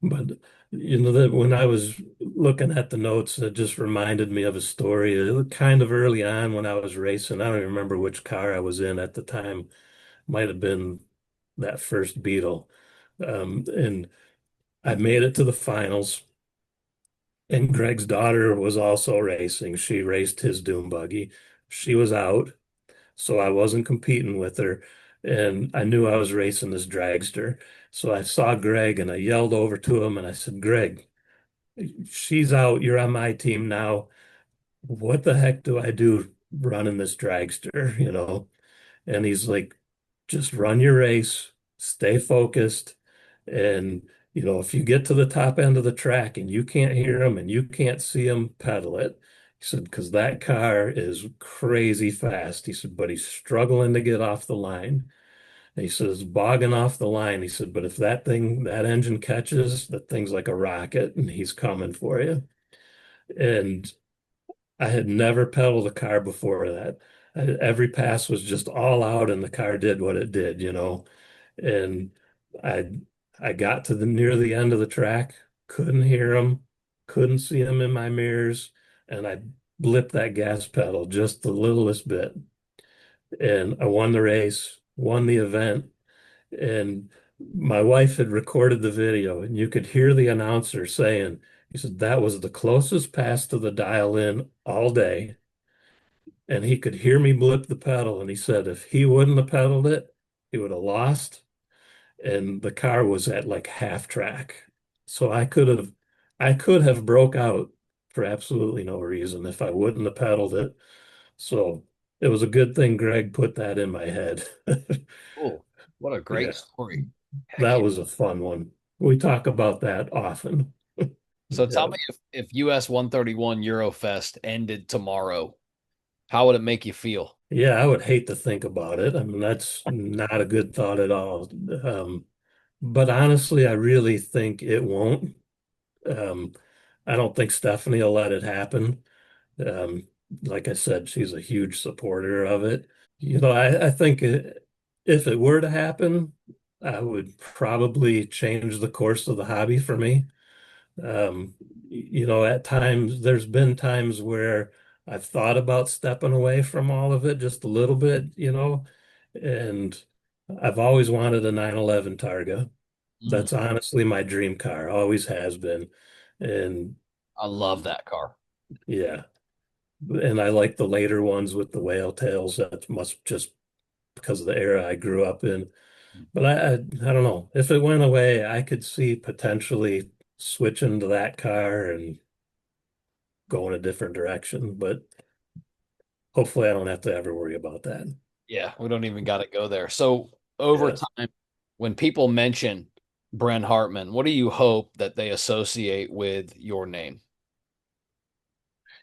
but that when I was looking at the notes, it just reminded me of a story. It was kind of early on when I was racing. I don't even remember which car I was in at the time. Might have been that first Beetle. And I made it to the finals. And Greg's daughter was also racing. She raced his dune buggy. She was out, so I wasn't competing with her. And I knew I was racing this dragster. So I saw Greg and I yelled over to him and I said, Greg, she's out. You're on my team now. What the heck do I do running this dragster? And he's like, just run your race, stay focused. And, if you get to the top end of the track and you can't hear them and you can't see them, pedal it. He said, because that car is crazy fast. He said, but he's struggling to get off the line. And he says, bogging off the line. He said, but if that engine catches, that thing's like a rocket and he's coming for you. And I had never pedaled a car before that. Every pass was just all out and the car did what it did, you know. And I I got to the near the end of the track, couldn't hear him, couldn't see him in my mirrors, and I blipped that gas pedal just the littlest bit. And I won the race, won the event, and my wife had recorded the video, and you could hear the announcer saying, he said, that was the closest pass to the dial in all day. And he could hear me blip the pedal. And he said, if he wouldn't have pedaled it, he would have lost. And the car was at like half track. So I could have broke out for absolutely no reason if I wouldn't have pedaled it. So it was a good thing Greg put that in my head. Oh, what a great Yeah, story. Heck that yeah. was a fun one. We talk about that often. So tell Yeah. me if US 131 Eurofest ended tomorrow, how would it make you feel? Yeah, I would hate to think about it. I mean, that's not a good thought at all. But honestly, I really think it won't. Um, I don't think Stephanie will let it happen. Um, like I said, she's a huge supporter of it. I think if it were to happen, I would probably change the course of the hobby for me. Um, at times, there's been times where I've thought about stepping away from all of it just a little bit, and I've always wanted a 911 Targa. Mm, That's honestly my dream car, always has been. And I love that car. yeah, and I like the later ones with the whale tails. That must just because of the era I grew up in. But I don't know. If it went away, I could see potentially switching to that car and go in a different direction. But hopefully, I don't have to ever worry about that. Yeah, we don't even got to go there. So over Yeah. time, when people mention Bren Hartman, what do you hope that they associate with your name?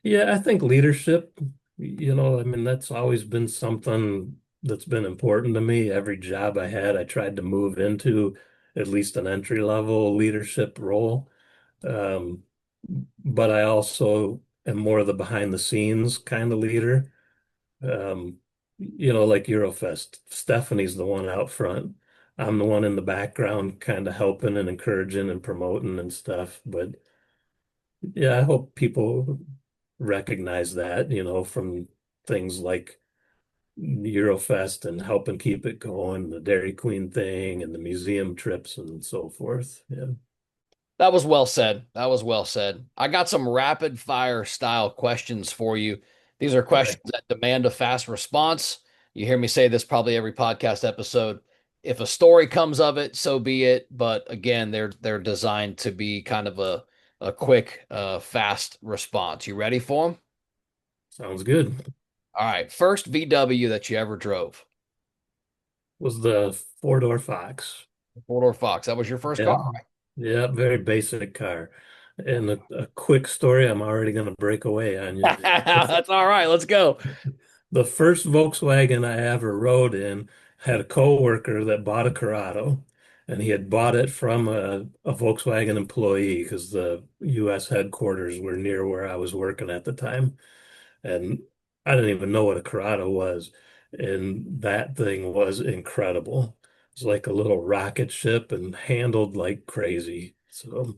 Yeah, I think leadership, I mean, that's always been something that's been important to me. Every job I had, I tried to move into at least an entry level leadership role. Um, but I also am more of the behind the scenes kind of leader. Um, like Eurofest, Stephanie's the one out front. I'm the one in the background, kind of helping and encouraging and promoting and stuff. But yeah, I hope people recognize that, from things like Eurofest and helping keep it going, the Dairy Queen thing and the museum trips and so forth. Yeah. That was well said. That was well said. I got some rapid fire style questions for you. These are Okay. questions that demand a fast response. You hear me say this probably every podcast episode. If a story comes of it, so be it. But again, they're designed to be kind of a quick, fast response. You ready for them? Sounds good. All right. First VW that you ever drove. Was the four-door Fox. Four-door Fox. That was your first car, Yeah. Yeah, very basic car. And a quick story, I'm already going to break away on you. right? That's all right. Let's go. The first Volkswagen I ever rode in had a coworker that bought a Corrado, and he had bought it from a Volkswagen employee because the U.S. headquarters were near where I was working at the time. And I didn't even know what a Corrado was. And that thing was incredible. It was like a little rocket ship and handled like crazy. So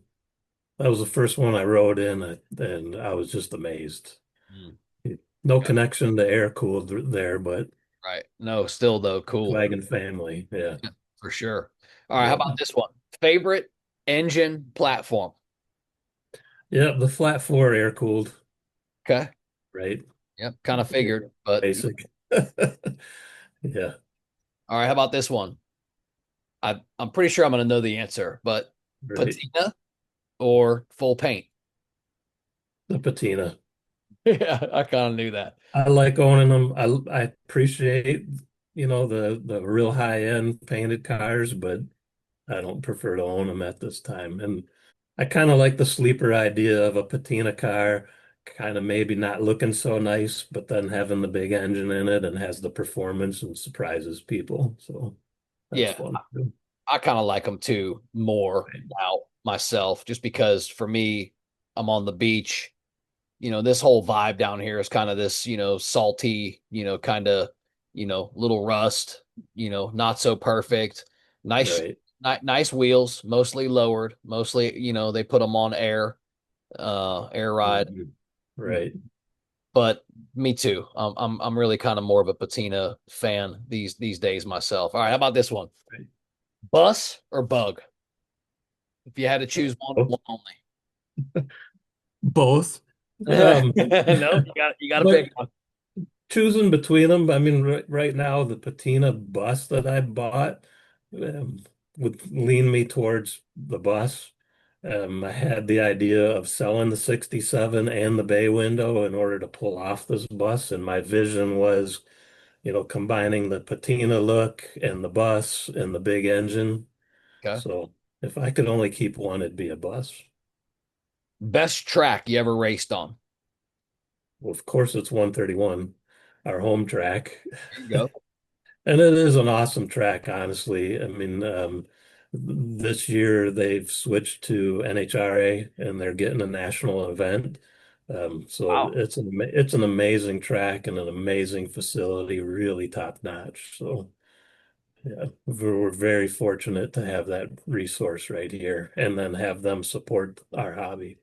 that was the first one I rode in, and I was just amazed. Mm, No okay. connection to air cooled there, but Right. No, still though, cool. Volkswagen family. Yeah. Yeah, for sure. All right. How Yeah. about this one? Favorite engine platform. Yeah. The flat floor air cooled, Okay. right? Yep. Kind of Yeah. figured, but Basic. Yeah. all right. How about this one? I'm pretty sure I'm going to know the answer, but Right. patina or full paint? The patina. Yeah, I kind of knew that. I like owning them. I appreciate, the real high end painted cars, but I don't prefer to own them at this time. And I kind of like the sleeper idea of a patina car, kind of maybe not looking so nice, but then having the big engine in it and has the performance and surprises people. So that's Yeah, fun too. I kind of like them too more now myself, just because for me, I'm on the beach. This whole vibe down here is kind of this, salty, kind of, little rust, not so perfect. Nice, Right. nice wheels, mostly lowered, mostly, they put them on air ride. Mhm. Right. But me too. I'm really kind of more of a patina fan these days myself. All right, how about this one? Right. Bus or bug? If you had to choose Oh, one only. both. Nope, Um, you got to but pick one. choosing between them, I mean, right now, the patina bus that I bought um, would lean me towards the bus. I had the idea of selling the 67 and the bay window in order to pull off this bus, and my vision was, combining the patina look and the bus and the big engine. Okay. So if I could only keep one, it'd be a bus. Best track you ever raced on? Well, of course, it's 131, our home track. There you go. And it is an awesome track, honestly. I mean, this year they've switched to NHRA and they're getting a national event. So Wow. it's an amazing track and an amazing facility, really top notch. So yeah, we're very fortunate to have that resource right here and then have them support our hobby.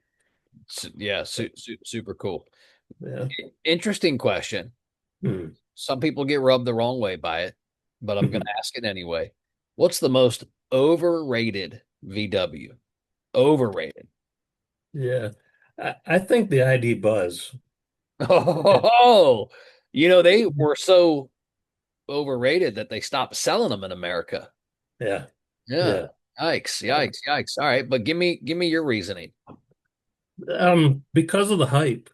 Yeah, super cool. Yeah. Interesting question. Hmm. Some people get rubbed the wrong way by it, but I'm going to ask it anyway. What's the most overrated VW? Overrated. Yeah. I think the ID Buzz. Oh, they were so overrated that they stopped selling them in America. Yeah. Yeah. Yeah. Yikes, yikes, yikes. All right, but give me your reasoning. Because of the hype.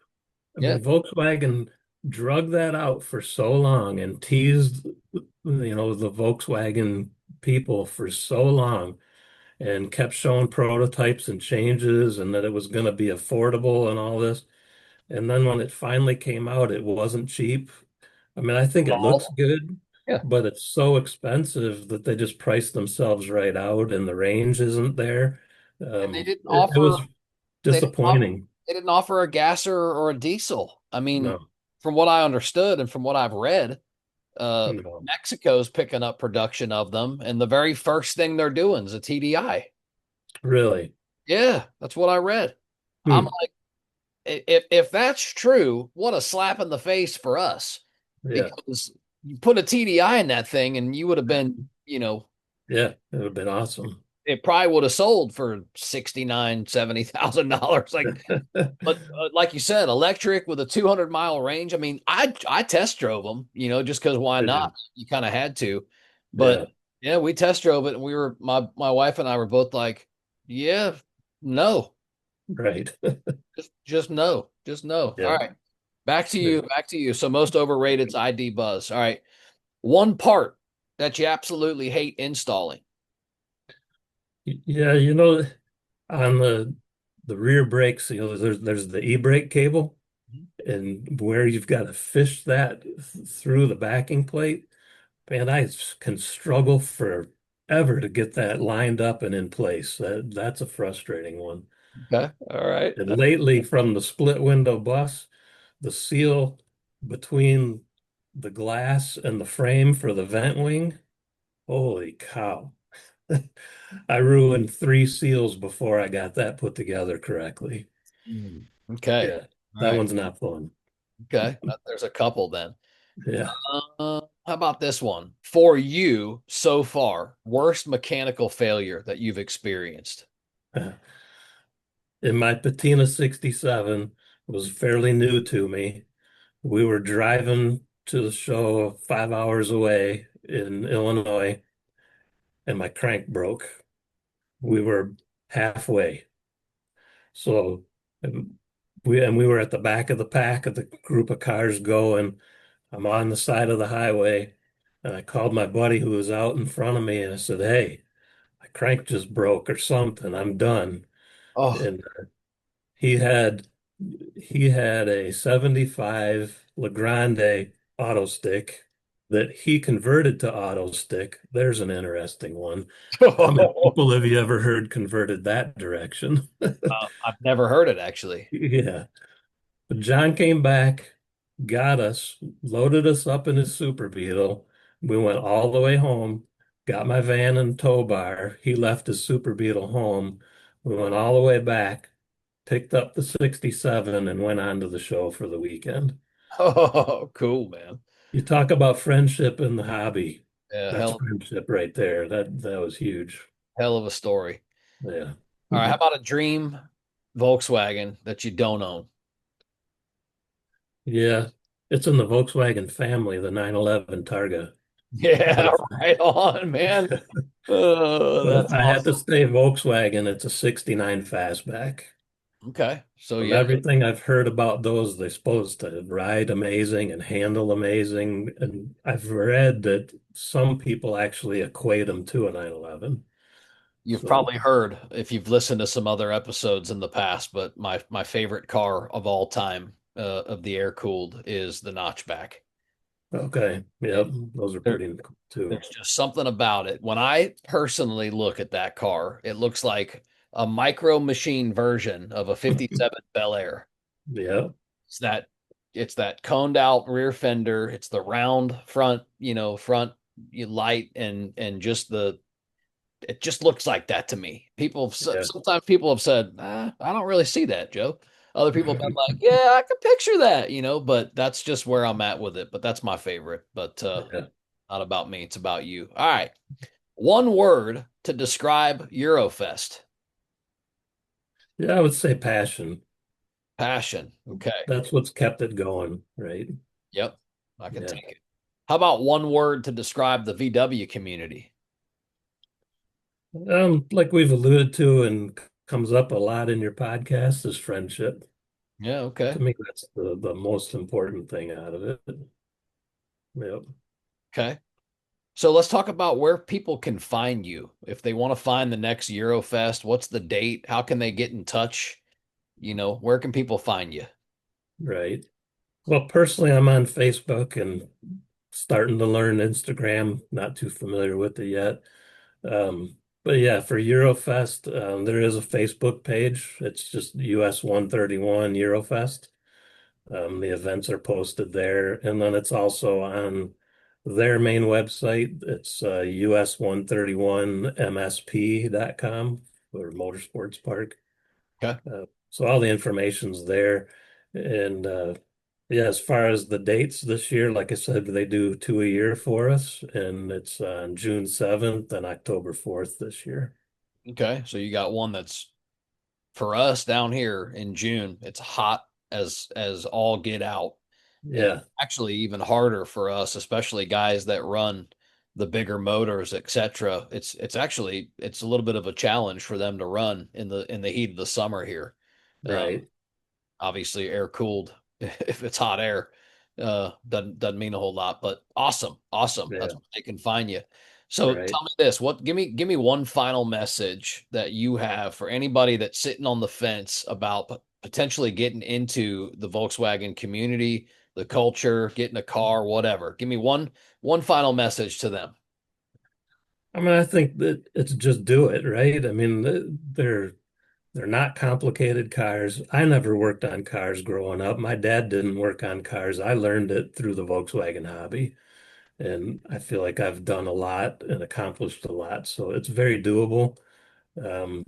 I Yeah. mean, Volkswagen drug that out for so long and teased, the Volkswagen people for so long and kept showing prototypes and changes and that it was going to be affordable and all this. And then when it finally came out, it wasn't cheap. I mean, I think it looks All. good, Yeah. but it's so expensive that they just priced themselves right out and the range isn't there. And they didn't It offer was they didn't offer disappointing. they didn't offer a gasser or a diesel. I mean, No, from what I understood and from what I've read, no, Mexico's picking up production of them, and the very first thing they're doing is a TDI. really. Yeah, that's what I read. I'm Hmm. like, if that's true, what a slap in the face for us, Yeah. because you put a TDI in that thing, and you would have been, Yeah, it would have been awesome. it probably would have sold for 69, $70,000. But like you said, electric with a 200-mile range. I mean, I test drove them, just because why Did not? you? You kind of had to. But Yeah, yeah, we test drove it, and my wife and I were both like, yeah, no, right. just no, just no. All Yeah. right, back to you, back to you. So most overrated is ID Buzz. All right, one part that you absolutely hate installing. Yeah, on the rear brakes, there's the e-brake cable and where you've got to fish that through the backing plate. Man, I can struggle forever to get that lined up and in place. That's a frustrating one. Okay, all right. And lately, from the split window bus, the seal between the glass and the frame for the vent wing, holy cow. I ruined three seals before I got that put together correctly. Okay, Yeah, all that right. one's not fun. Okay, there's a couple then. Yeah. How about this one? For you so far, worst mechanical failure that you've experienced? In my Patina 67 was fairly new to me. We were driving to the show 5 hours away in Illinois, and my crank broke. We were halfway. So we were at the back of the pack of the group of cars going. I'm on the side of the highway, and I called my buddy who was out in front of me, and I said, "Hey, my crank just broke or something. I'm done." Oh, And he had he had a 75 Legrande auto stick that he converted to auto stick. There's an interesting one. How many people have you ever heard converted that direction? I've never heard it actually. Yeah. But John came back, got us, loaded us up in his Super Beetle. We went all the way home, got my van and tow bar. He left his Super Beetle home. We went all the way back, picked up the 67 and went on to the show for the weekend. Oh, cool, man. You talk about friendship in the hobby. Yeah, That's friendship right there. That was huge. hell of a story. Yeah. All right, how about a dream Volkswagen that you don't own? Yeah. It's in the Volkswagen family, the 911 Targa. But Yeah, right on, man. if That's I had to awesome. stay Volkswagen, it's a 69 fastback. Okay, so From yeah, everything I've heard about those, they're supposed to ride amazing and handle amazing. And I've read that some people actually equate them to a 911. you've So, probably heard if you've listened to some other episodes in the past, but my favorite car of all time of the air cooled is the notchback. okay. It, Yep. Those are there, pretty cool too. there's just something about it. When I personally look at that car, it looks like a micro machine version of a 57 Bel Air. Yeah. It's that it's that coned out rear fender. It's the round front, front light and just the it just looks like that to me. Yeah. Sometimes people have said, I don't really see that, Joe. Other people have been like, yeah, I can picture that, but that's just where I'm at with it. But that's my favorite. But Yeah. not about me, it's about you. All right. One word to describe Eurofest. Yeah, I would say passion. Passion. Okay. That's what's kept it going, right? Yep. I can Yeah. take it. How about one word to describe the VW community? Like we've alluded to and comes up a lot in your podcast is friendship. Yeah, To okay. me, that's the most important thing out of it. Yep. Okay. So let's talk about where people can find you. If they want to find the next Eurofest, what's the date? How can they get in touch? Where can people find you? Right. Well, personally, I'm on Facebook and starting to learn Instagram. Not too familiar with it yet. But yeah, for Eurofest, there is a Facebook page. It's just US 131 Eurofest. The events are posted there, and then it's also on their main website. It's us131msp.com or Motorsports Park. Okay. So all the information's there. And yeah, as far as the dates this year, like I said, they do two a year for us, and it's on June 7th and October 4th this year. Okay. So you got one that's for us down here in June. It's hot as all get out. And Yeah, actually even harder for us, especially guys that run the bigger motors, etc. It's a little bit of a challenge for them to run in the heat of the summer here. right. Obviously air cooled if it's hot air doesn't mean a whole lot, but awesome, that's Yeah, where they can find you. So right. tell me this, what give me one final message that you have for anybody that's sitting on the fence about potentially getting into the Volkswagen community, the culture, getting a car, whatever. Give me one final message to them. I mean, I think that it's just do it, right? I mean, they're not complicated cars. I never worked on cars growing up. My dad didn't work on cars. I learned it through the Volkswagen hobby, and I feel like I've done a lot and accomplished a lot. So it's very doable. Um,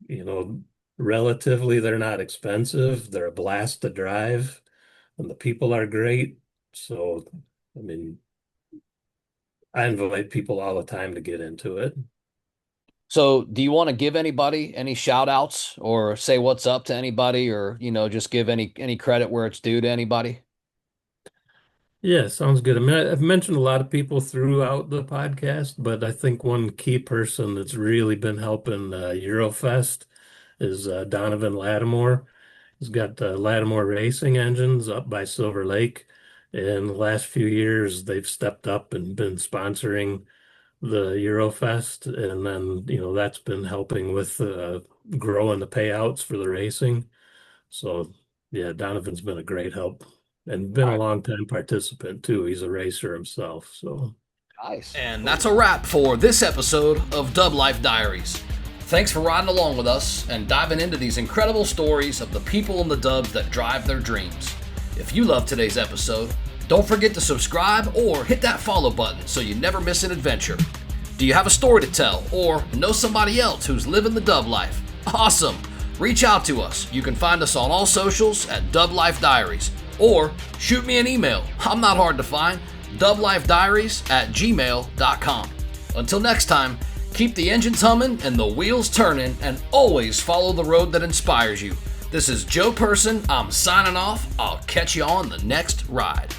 you know, relatively, they're not expensive. They're a blast to drive, and the people are great. So, I mean, I invite people all the time to get into it. So, do you want to give anybody any shout outs or say what's up to anybody or, just give any credit where it's due to anybody? Yeah, sounds good. I mean, I've mentioned a lot of people throughout the podcast, but I think one key person that's really been helping Eurofest is Donovan Lattimore. He's got Lattimore Racing engines up by Silver Lake. In the last few years, they've stepped up and been sponsoring the Eurofest, and then that's been helping with growing the payouts for the racing. So Yeah, Donovan's been a great help and been All a right, long time participant too. He's a racer himself. So nice. And that's a wrap for this episode of DubLife Diaries. Thanks for riding along with us and diving into these incredible stories of the people in the dubs that drive their dreams. If you loved today's episode, don't forget to subscribe or hit that follow button so you never miss an adventure. Do you have a story to tell or know somebody else who's living the dub life? Awesome! Reach out to us. You can find us on all socials at DubLife Diaries or shoot me an email. I'm not hard to find. DubLifeDiaries@gmail.com. Until next time, keep the engines humming and the wheels turning, and always follow the road that inspires you. This is Joe Person. I'm signing off. I'll catch you on the next ride.